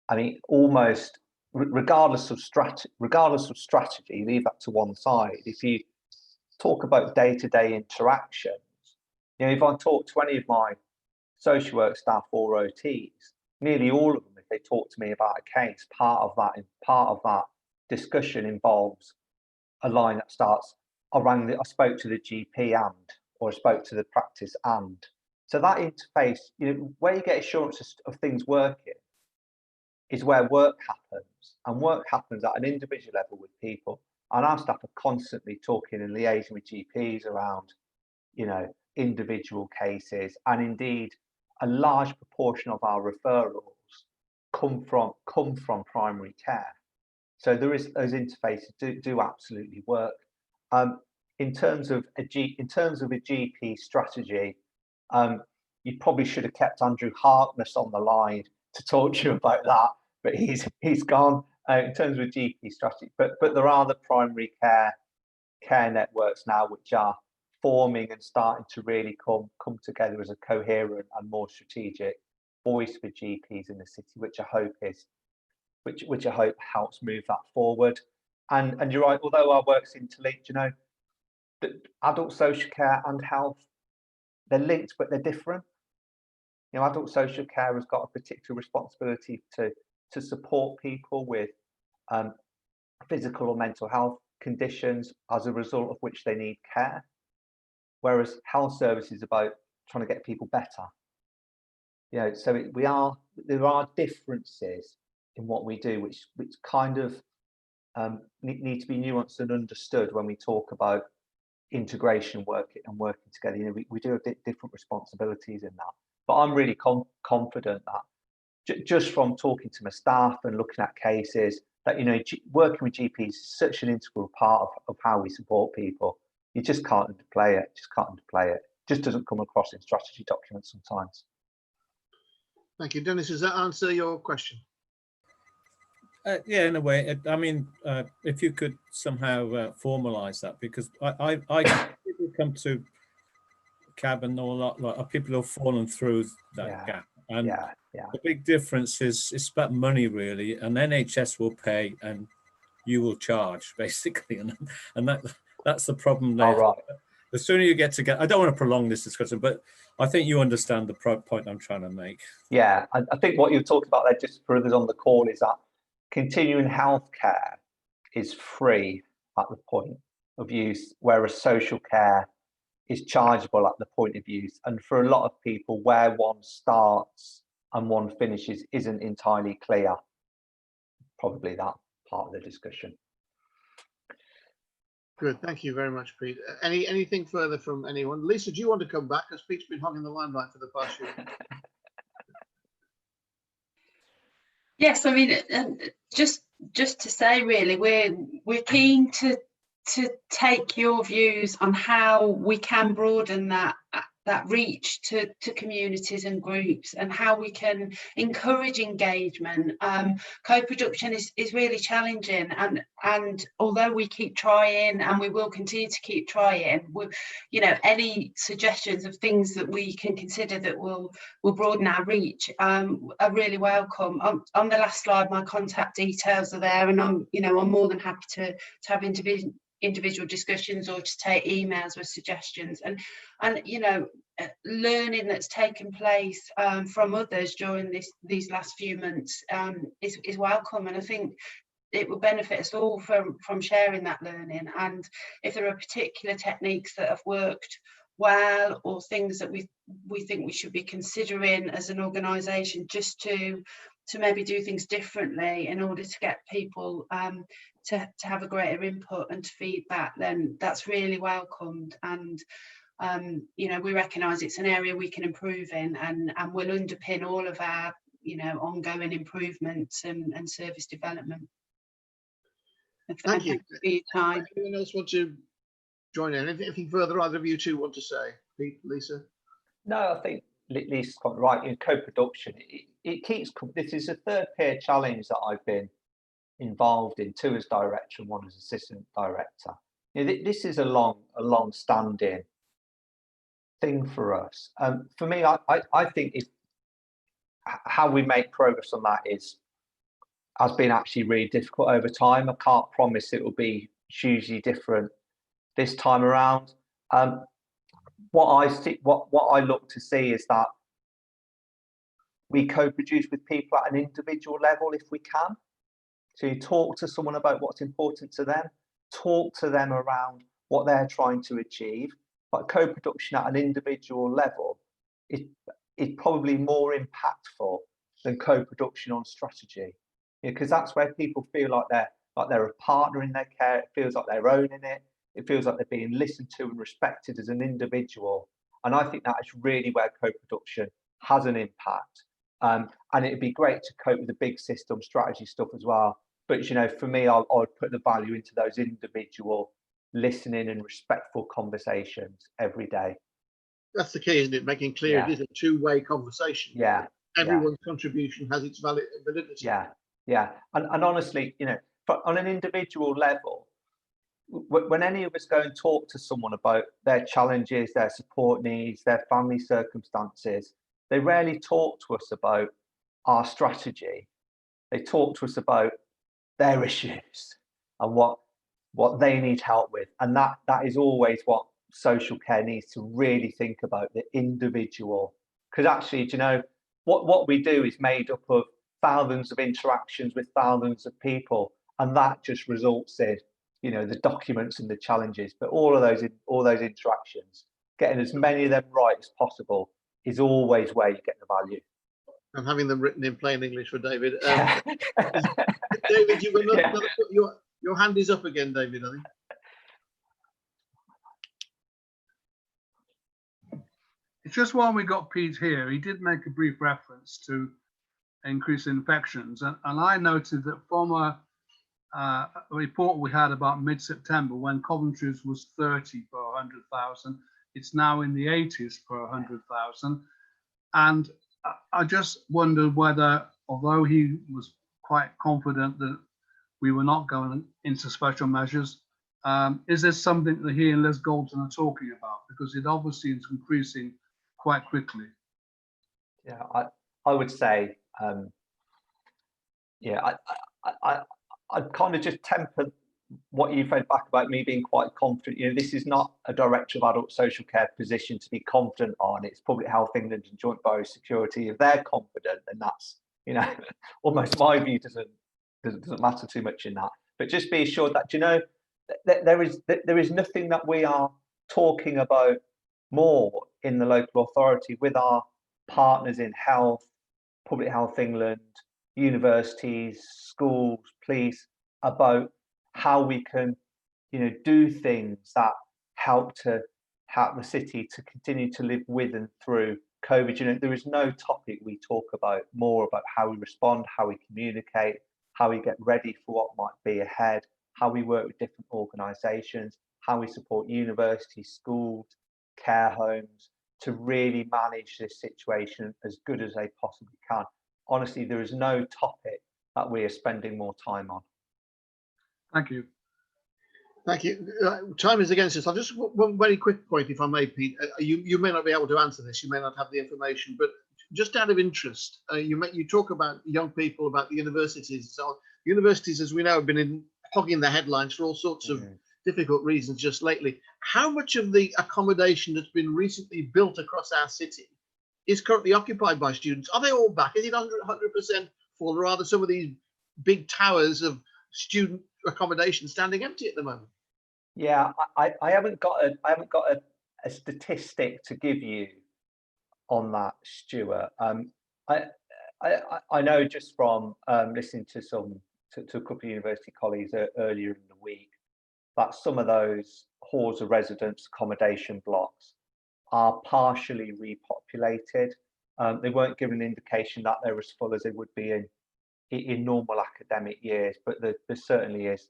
I mean, almost regardless of strategy, leave that to one side. If you talk about day-to-day interactions, you know, if I talk to any of my social work staff or OTs, nearly all of them, if they talk to me about a case, part of that discussion involves a line that starts, I spoke to the GP or I spoke to the practice and. So that interface, you know, where you get assurance of things working is where work happens, and work happens at an individual level with people. And our staff are constantly talking and liaising with GPs around, you know, individual cases, and indeed a large proportion of our referrals come from primary care. So there is, those interfaces do absolutely work. In terms of a GP strategy, you probably should have kept Andrew Harkness on the line to talk to you about that, but he's gone in terms of GP strategy. But there are the primary care networks now which are forming and starting to really come together as a coherent and more strategic voice for GPs in the city, which I hope helps move that forward. And you're right, although our work's interlinked, you know, the adult social care and health, they're linked, but they're different. You know, adult social care has got a particular responsibility to support people with physical or mental health conditions as a result of which they need care, whereas health service is about trying to get people better. You know, so there are differences in what we do, which kind of need to be nuanced and understood when we talk about integration work and working together. You know, we do have different responsibilities in that, but I'm really confident that just from talking to my staff and looking at cases, that, you know, working with GPs is such an integral part of how we support people. You just can't underplay it. Just doesn't come across in strategy documents sometimes. Thank you, Dennis. Does that answer your question? Yeah, in a way. I mean, if you could somehow formalize that, because I people come to CAB and know a lot of people who've fallen through that gap. And the big difference is it's about money, really. And NHS will pay and you will charge, basically. And that's the problem there. All right. The sooner you get together, I don't want to prolong this discussion, but I think you understand the point I'm trying to make. Yeah, I think what you're talking about there, just for others on the call, is that continuing healthcare is free at the point of use, whereas social care is chargeable at the point of use. And for a lot of people, where one starts and one finishes isn't entirely clear. Probably that part of the discussion. Good, thank you very much, Pete. Anything further from anyone? Lisa, do you want to come back? Because Pete's been hogging the limelight for the past year. Yes, I mean, just to say, really, we're keen to take your views on how we can broaden that reach to communities and groups, and how we can encourage engagement. Co-production is really challenging, and although we keep trying, and we will continue to keep trying, you know, any suggestions of things that we can consider that will broaden our reach are really welcome. On the last slide, my contact details are there, and I'm more than happy to have individual discussions or to take emails with suggestions, and you know, learning that's taken place from others during these last few months is welcome, and I think it will benefit us all from sharing that learning. And if there are particular techniques that have worked well, or things that we think we should be considering as an organisation, just to maybe do things differently in order to get people to have a greater input and to feedback, then that's really welcomed. And you know, we recognise it's an area we can improve in, and will underpin all of our, you know, ongoing improvements and service development. Thank you for your time. Anyone else want to join in? Anything further either of you two want to say? Pete, Lisa? No, I think Lisa's quite right. In co-production, it keeps. This is a third peer challenge that I've been involved in, 2 as director and 1 as assistant director. You know, this is a long-standing thing for us. For me, I think how we make progress on that has been actually really difficult over time. I can't promise it will be hugely different this time around. What I look to see is that we co-produce with people at an individual level if we can. So you talk to someone about what's important to them, talk to them around what they're trying to achieve. But co-production at an individual level is probably more impactful than co-production on strategy, because that's where people feel like they're a partner in their care. It feels like they're owning it. It feels like they're being listened to and respected as an individual. And I think that is really where co-production has an impact. And it'd be great to cope with the big system strategy stuff as well. But, you know, for me, I would put the value into those individual listening and respectful conversations every day. That's the key, isn't it? Making clear it is a two-way conversation. Yeah. Everyone's contribution has its validity. Yeah. And honestly, you know, on an individual level, when any of us go and talk to someone about their challenges, their support needs, their family circumstances, they rarely talk to us about our strategy. They talk to us about their issues and what they need help with. And that is always what social care needs to really think about, the individual. Because actually, do you know, what we do is made up of thousands of interactions with thousands of people, and that just results in, you know, the documents and the challenges. But all those interactions, getting as many of them right as possible is always where you get the value. I'm having them written in plain English for David. David, you've got your hand is up again, David, I think. It's just while we got Pete here, he did make a brief reference to increased infections. And I noted that from a a report we had about mid-September when Coventry's was 30 per 100,000. It's now in the 80s per 100,000. And I just wondered whether, although he was quite confident that we were not going into special measures, is this something that he and Les Goldson are talking about? Because it obviously is increasing quite quickly. Yeah, I would say, yeah, I'd kind of just temper what you fed back about me being quite confident. You know, this is not a director of adult social care position to be confident on. It's Public Health England and Joint Biosecurity. If they're confident, then that's, you know, almost my view doesn't matter too much in that. But just be assured that, you know, there is nothing that we are talking about more in the local authority with our partners in health, Public Health England, universities, schools, police, about how we can, you know, do things that help the city to continue to live with and through COVID. You know, there is no topic we talk about more about how we respond, how we communicate, how we get ready for what might be ahead, how we work with different organisations, how we support universities, schools, care homes to really manage this situation as good as they possibly can. Honestly, there is no topic that we are spending more time on. Thank you. Thank you. Time is against us. I'll just one very quick point, if I may, Pete. You may not be able to answer this. You may not have the information, but just out of interest, you talk about young people, about the universities. So universities, as we know, have been hogging the headlines for all sorts of difficult reasons just lately. How much of the accommodation that's been recently built across our city is currently occupied by students? Are they all back? Is it 100% full, or are there some of these big towers of student accommodation standing empty at the moment? Yeah, I haven't got a statistic to give you on that, Stuart. I know just from listening to a couple of university colleagues earlier in the week that some of those halls of residence accommodation blocks are partially repopulated. They weren't given an indication that they're as full as they would be in normal academic years, but there certainly is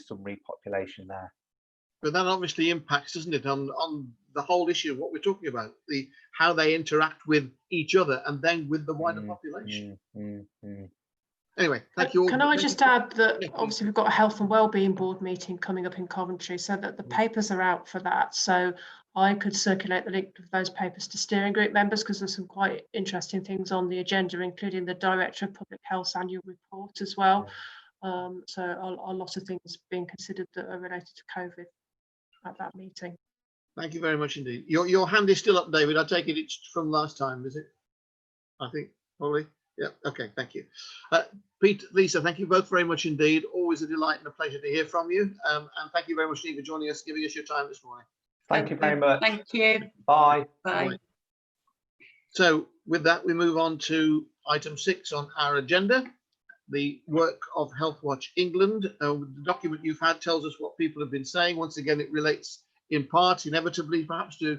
some repopulation there. But that obviously impacts, doesn't it, on the whole issue of what we're talking about, how they interact with each other and then with the wider population. Anyway, thank you all. Can I just add that obviously we've got a health and wellbeing board meeting coming up in Coventry, so that the papers are out for that. So I could circulate the link of those papers to steering group members, because there's some quite interesting things on the agenda, including the Director of Public Health's annual report as well. So a lot of things being considered that are related to COVID at that meeting. Thank you very much indeed. Your hand is still up, David. I take it it's from last time, is it? I think, probably. Yeah, okay, thank you. Pete, Lisa, thank you both very much indeed. Always a delight and a pleasure to hear from you. And thank you very much, Steve, for joining us, giving us your time this morning. Thank you very much. Thank you. Bye. Bye. So with that, we move on to item 6 on our agenda, the work of Healthwatch England. The document you've had tells us what people have been saying. Once again, it relates in part, inevitably, perhaps to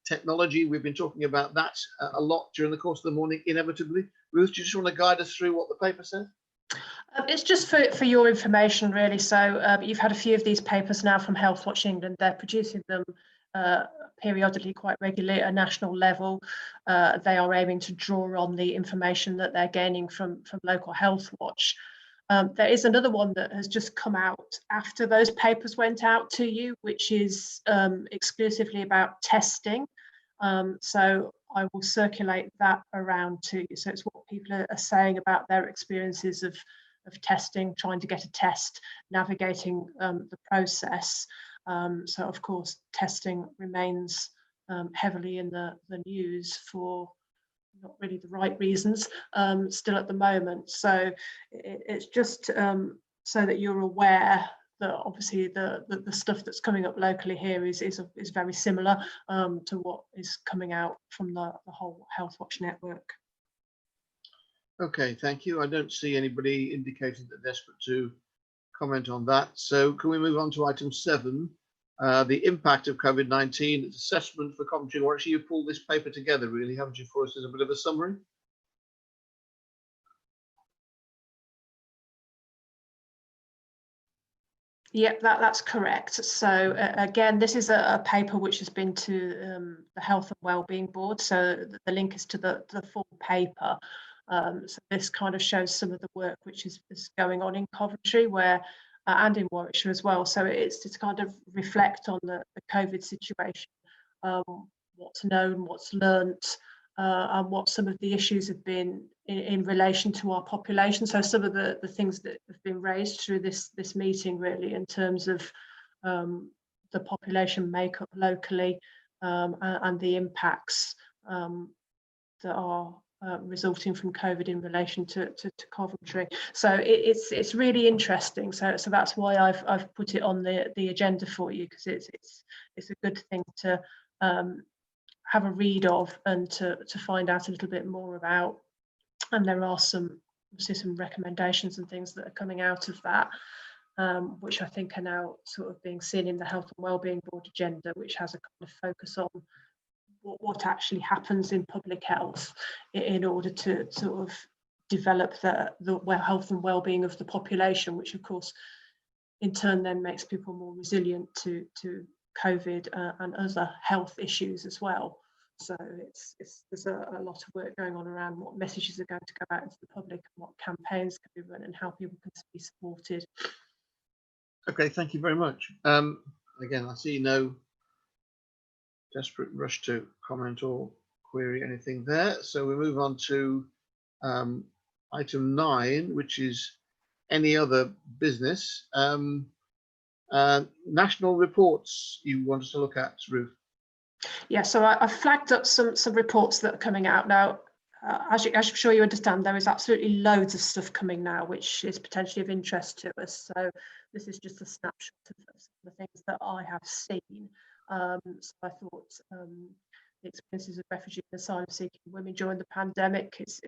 technology. We've been talking about that a lot during the course of the morning, inevitably. Ruth, do you just want to guide us through what the paper says? It's just for your information, really. So you've had a few of these papers now from Healthwatch England. They're producing them periodically, quite regularly at a national level. They are aiming to draw on the information that they're gaining from local Healthwatch. There is another one that has just come out after those papers went out to you, which is exclusively about testing. So I will circulate that around to you. So it's what people are saying about their experiences of testing, trying to get a test, navigating the process. So of course, testing remains heavily in the news for not really the right reasons still at the moment. So it's just so that you're aware that obviously the stuff that's coming up locally here is very similar to what is coming out from the whole Healthwatch network. Okay, thank you. I don't see anybody indicating that they're desperate to comment on that. So can we move on to item 7, the impact of COVID-19, its assessment for Coventry? Or actually, you've pulled this paper together, really, haven't you, for us as a bit of a summary? Yep, that's correct. So again, this is a paper which has been to the Health and Wellbeing Board. So the link is to the full paper. So this kind of shows some of the work which is going on in Coventry, where and in Warwickshire as well. So it's to kind of reflect on the COVID situation, what's known, what's learnt, and what some of the issues have been in relation to our population. So some of the things that have been raised through this meeting, really, in terms of the population makeup locally, and the impacts that are resulting from COVID in relation to Coventry. So it's really interesting. So that's why I've put it on the agenda for you, because it's a good thing to have a read of and to find out a little bit more about. And there are obviously some recommendations and things that are coming out of that, which I think are now sort of being seen in the Health and Wellbeing Board agenda, which has a kind of focus on what actually happens in public health in order to sort of develop the health and well-being of the population, which of course in turn then makes people more resilient to COVID and other health issues as well. So there's a lot of work going on around what messages are going to go out into the public and what campaigns can be run and how people can be supported. Okay, thank you very much. Again, I see no desperate rush to comment or query anything there. So we move on to item 9, which is any other business. National reports you want us to look at, Ruth? Yeah, so I've flagged up some reports that are coming out now. As I'm sure you understand, there is absolutely loads of stuff coming now, which is potentially of interest to us. So this is just a snapshot of some of the things that I have seen. So I thought the experiences of refugee and asylum seeking women during the pandemic is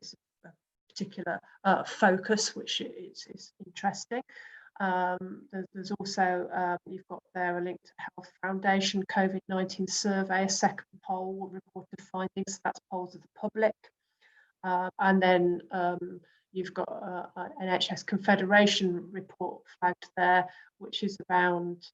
a particular focus, which is interesting. There's also, you've got there a link to Health Foundation COVID-19 survey, a second poll reported findings. That's polls of the public. And then you've got an NHS Confederation report flagged there, which is around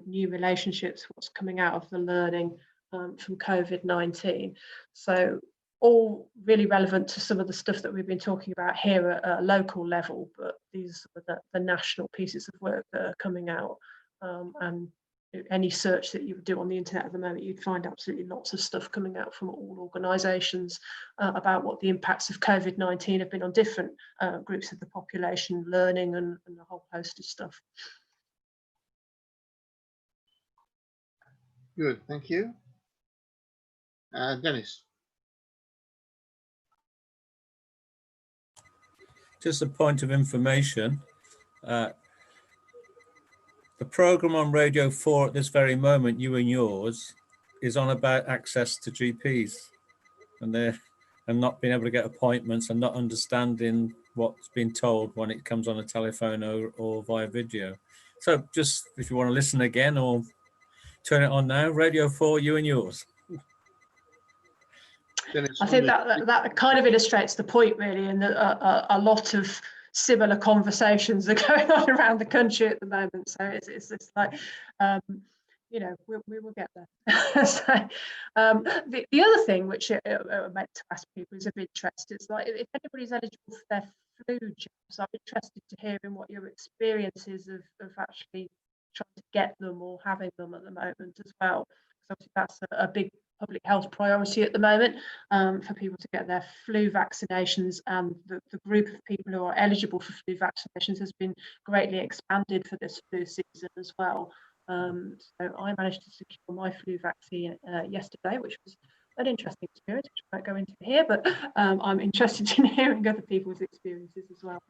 new relationships, what's coming out of the learning from COVID-19. So all really relevant to some of the stuff that we've been talking about here at a local level, but these are the national pieces of work that are coming out. And any search that you would do on the internet at the moment, you'd find absolutely lots of stuff coming out from all organisations about what the impacts of COVID-19 have been on different groups of the population, learning and a whole host of stuff. Good, thank you. Dennis. Just a point of information. The programme on Radio 4 at this very moment, You and Yours, is on about access to GPs and not being able to get appointments and not understanding what's been told when it comes on a telephone or via video. So just if you want to listen again or turn it on now, Radio 4, You and Yours. Dennis, I think that kind of illustrates the point, really, and a lot of similar conversations are going on around the country at the moment. So it's like, you know, we will get there. So, the other thing which I meant to ask people is of interest is, like, if anybody's eligible for their flu jabs, I'm interested to hear in what your experience is of actually trying to get them or having them at the moment as well. Because obviously that's a big public health priority at the moment, for people to get their flu vaccinations, and the group of people who are eligible for flu vaccinations has been greatly expanded for this flu season as well. So I managed to secure my flu vaccine yesterday, which was an interesting experience, which I won't go into here, but I'm interested in hearing other people's experiences as well.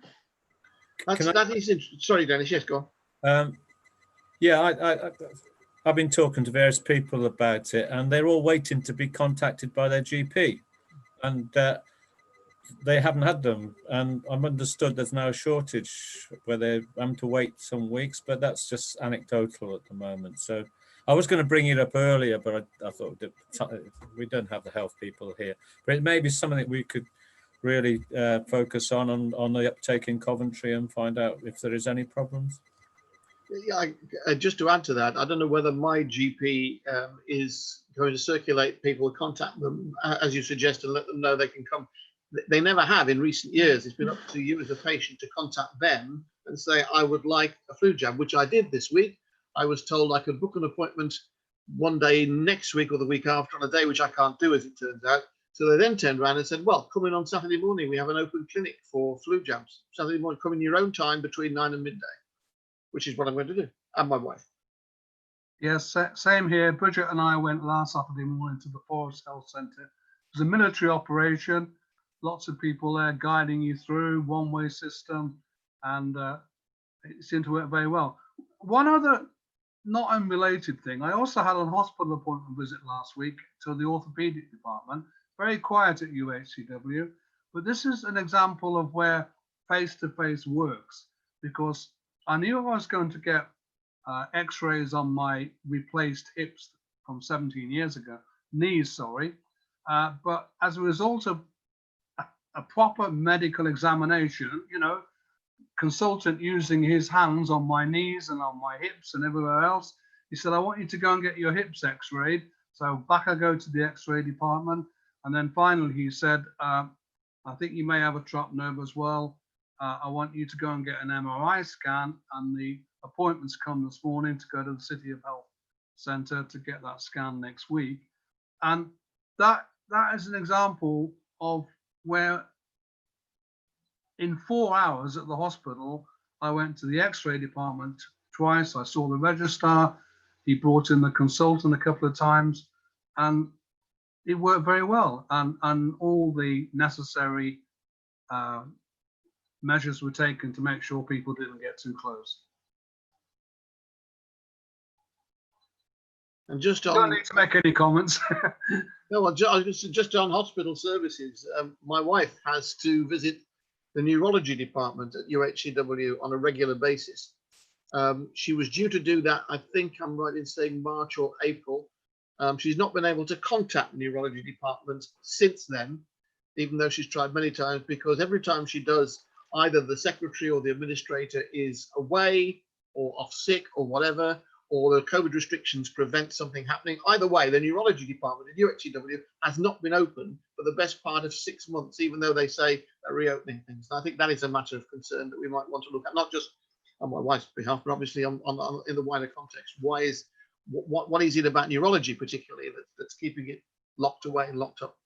Sorry, Dennis, yes, go on. Yeah, I've been talking to various people about it, and they're all waiting to be contacted by their GP, and they haven't had them. And I'm understood there's now a shortage where they're having to wait some weeks, but that's just anecdotal at the moment. So I was going to bring it up earlier, but I thought we don't have the health people here. But it may be something that we could really focus on the uptake in Coventry and find out if there is any problems. Yeah, just to add to that, I don't know whether my GP is going to circulate people, contact them, as you suggest, and let them know they can come. They never have in recent years. It's been up to you as a patient to contact them and say, I would like a flu jab, which I did this week. I was told I could book an appointment one day next week or the week after on a day which I can't do, as it turns out. So they then turned around and said, well, come in on Saturday morning. We have an open clinic for flu jabs. Saturday morning, come in your own time between 9 and midday, which is what I'm going to do, and my wife. Yes, same here. Bridget and I went last Saturday morning to the Forest Health Centre. It was a military operation, lots of people there guiding you through, one-way system, and it seemed to work very well. One other not unrelated thing, I also had a hospital appointment visit last week to the orthopedic department, very quiet at UHCW, but this is an example of where face-to-face works, because I knew I was going to get x-rays on my replaced hips from 17 years ago, knees, sorry, but as a result of a proper medical examination, you know, consultant using his hands on my knees and on my hips and everywhere else, he said, I want you to go and get your hips x-rayed. So back I go to the x-ray department, and then finally he said, I think you may have a trapped nerve as well. I want you to go and get an MRI scan, and the appointments come this morning to go to the City of Health Centre to get that scan next week. And that is an example of where in 4 hours at the hospital, I went to the x-ray department twice. I saw the registrar. He brought in the consultant a couple of times, and it worked very well. And all the necessary measures were taken to make sure people didn't get too close. And just on, don't need to make any comments. no, well, just on hospital services, my wife has to visit the neurology department at UHCW on a regular basis. She was due to do that, I think I'm right in saying March or April. She's not been able to contact the neurology department since then, even though she's tried many times, because every time she does, either the secretary or the administrator is away or off sick or whatever, or the COVID restrictions prevent something happening. Either way, the neurology department at UHCW has not been open for the best part of 6 months, even though they say they're reopening things. And I think that is a matter of concern that we might want to look at, not just on my wife's behalf, but obviously on in the wider context. What is it about neurology particularly that's keeping it locked away and locked up?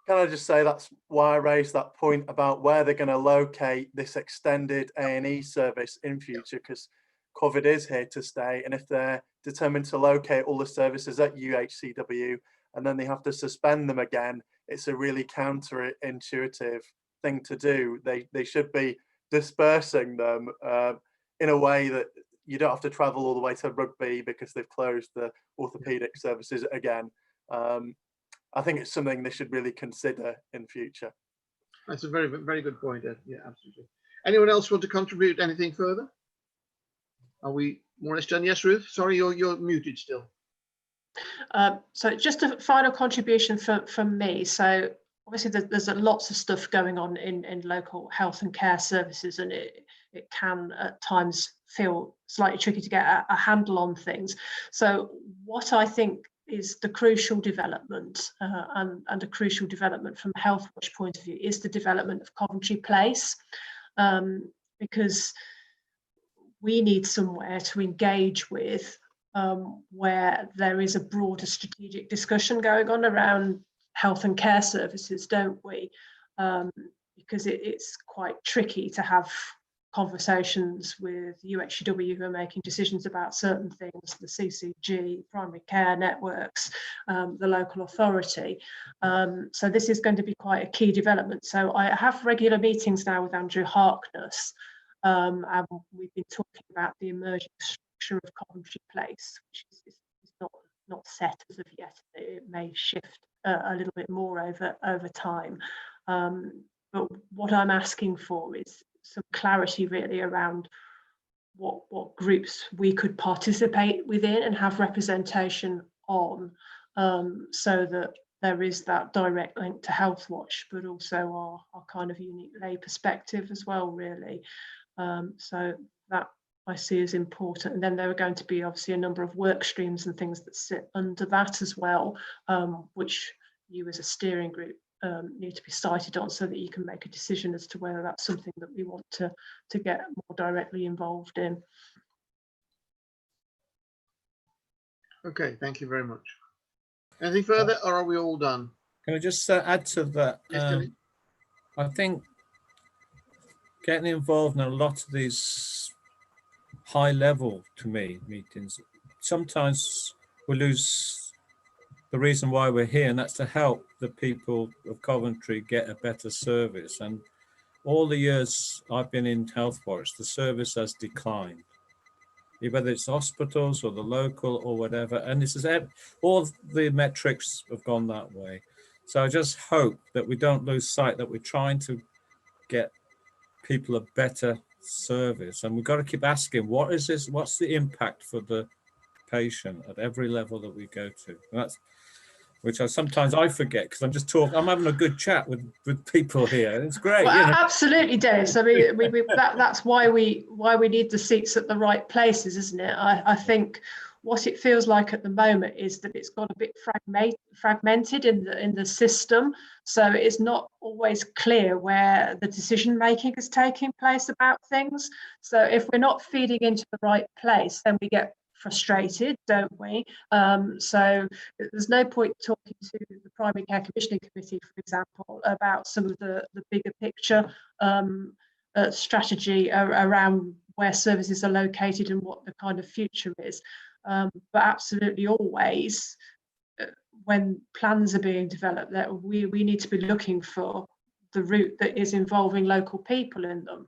Can I just say that's why I raised that point about where they're going to locate this extended A&E service in future, because COVID is here to stay. And if they're determined to locate all the services at UHCW and then they have to suspend them again, it's a really counterintuitive thing to do. They should be dispersing them in a way that you don't have to travel all the way to Rugby because they've closed the orthopedic services again. I think it's something they should really consider in future. That's a very, very good point, Ed. Yeah, absolutely. Anyone else want to contribute anything further? Are we more or less done? Yes, Ruth. Sorry, you're muted still. So just a final contribution from me. So obviously there's lots of stuff going on in local health and care services, and it can at times feel slightly tricky to get a handle on things. So what I think is the crucial development and a crucial development from a Healthwatch point of view is the development of Coventry Place, because we need somewhere to engage with where there is a broader strategic discussion going on around health and care services, don't we? Because it's quite tricky to have conversations with UHCW who are making decisions about certain things, the CCG, primary care networks, the local authority. So this is going to be quite a key development. So I have regular meetings now with Andrew Harkness, and we've been talking about the emerging structure of Coventry Place, which is not set as of yet. It may shift a little bit more over time. But what I'm asking for is some clarity really around what groups we could participate within and have representation on, so that there is that direct link to Healthwatch, but also our kind of unique lay perspective as well, really. So I see as important. And then there are going to be obviously a number of work streams and things that sit under that as well, which you as a steering group need to be cited on, so that you can make a decision as to whether that's something that we want to get more directly involved in. Okay, thank you very much. Anything further, or are we all done? Can I just add to that? Yes, Dennis? I think getting involved in a lot of these high level, to me, meetings, sometimes we lose the reason why we're here, and that's to help the people of Coventry get a better service. And all the years I've been in Healthwatch, the service has declined, whether it's hospitals or the local or whatever. And this is all the metrics have gone that way. So I just hope that we don't lose sight that we're trying to get people a better service, and we've got to keep asking, what is this? What's the impact for the patient at every level that we go to? And that's which sometimes I forget, because I'm just talking. I'm having a good chat with people here. It's great. Well, absolutely, Dennis. I mean, that's why we need the seats at the right places, isn't it? I think what it feels like at the moment is that it's got a bit fragmented in the system, so it's not always clear where the decision making is taking place about things. So if we're not feeding into the right place, then we get frustrated, don't we? So there's no point talking to the Primary Care Commissioning Committee, for example, about some of the bigger picture strategy around where services are located and what the kind of future is. But absolutely always, when plans are being developed, that we need to be looking for the route that is involving local people in them.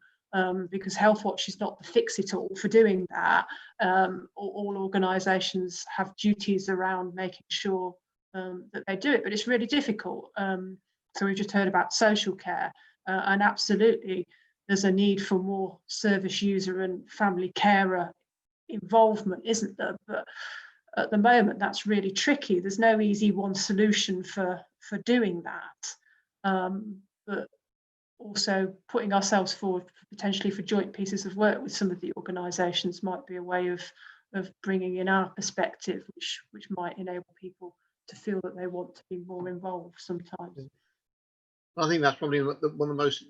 Because Healthwatch is not the fix-it-all for doing that. All organisations have duties around making sure that they do it, but it's really difficult. So we've just heard about social care, and absolutely there's a need for more service user and family carer involvement, isn't there? But at the moment, that's really tricky. There's no easy one solution for doing that. But also putting ourselves forward potentially for joint pieces of work with some of the organisations might be a way of bringing in our perspective, which might enable people to feel that they want to be more involved sometimes. I think that's probably one of the most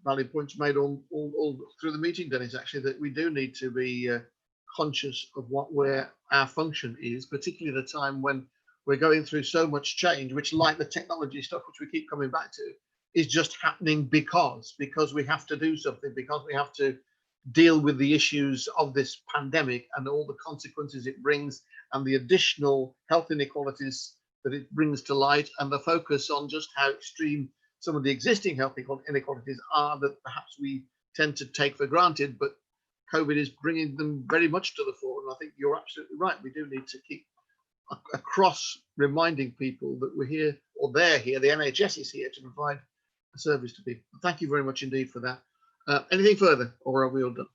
valid points made all through the meeting, Dennis, actually, that we do need to be conscious of where our function is, particularly at a time when we're going through so much change, which, like the technology stuff, which we keep coming back to, is just happening because we have to do something, because we have to deal with the issues of this pandemic and all the consequences it brings, and the additional health inequalities that it brings to light, and the focus on just how extreme some of the existing health inequalities are that perhaps we tend to take for granted, but COVID is bringing them very much to the fore. And I think you're absolutely right. We do need to keep across reminding people that we're here, or they're here, the NHS is here to provide a service to people. Thank you very much indeed for that. Anything further, or are we all done?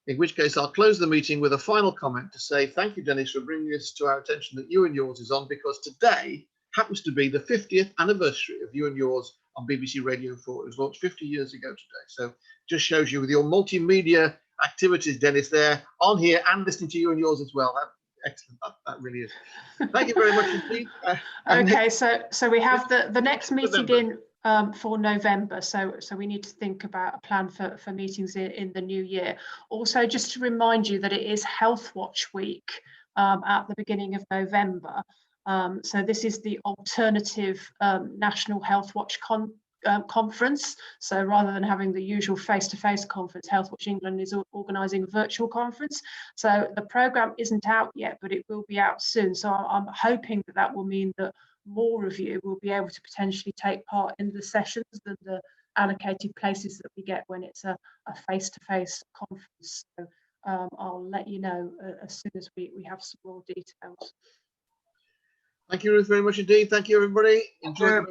In which case, I'll close the meeting with a final comment to say thank you, Dennis, for bringing this to our attention that You and Yours is on, because today happens to be the 50th anniversary of You and Yours on BBC Radio 4. It was launched 50 years ago today. So just shows you with your multimedia activities, Dennis, there on here and listening to You and Yours as well. Excellent. That really is. Thank you very much indeed. Okay, so we have the next meeting in for November, so we need to think about a plan for meetings in the new year. Also, just to remind you that it is Healthwatch Week at the beginning of November. So this is the alternative National Healthwatch conference. So rather than having the usual face-to-face conference, Healthwatch England is organising a virtual conference. So the programme isn't out yet, but it will be out soon. So I'm hoping that will mean that more of you will be able to potentially take part in the sessions than the allocated places that we get when it's a face-to-face conference. So I'll let you know as soon as we have some more details. Thank you, Ruth, very much indeed. Thank you, everybody. Enjoy.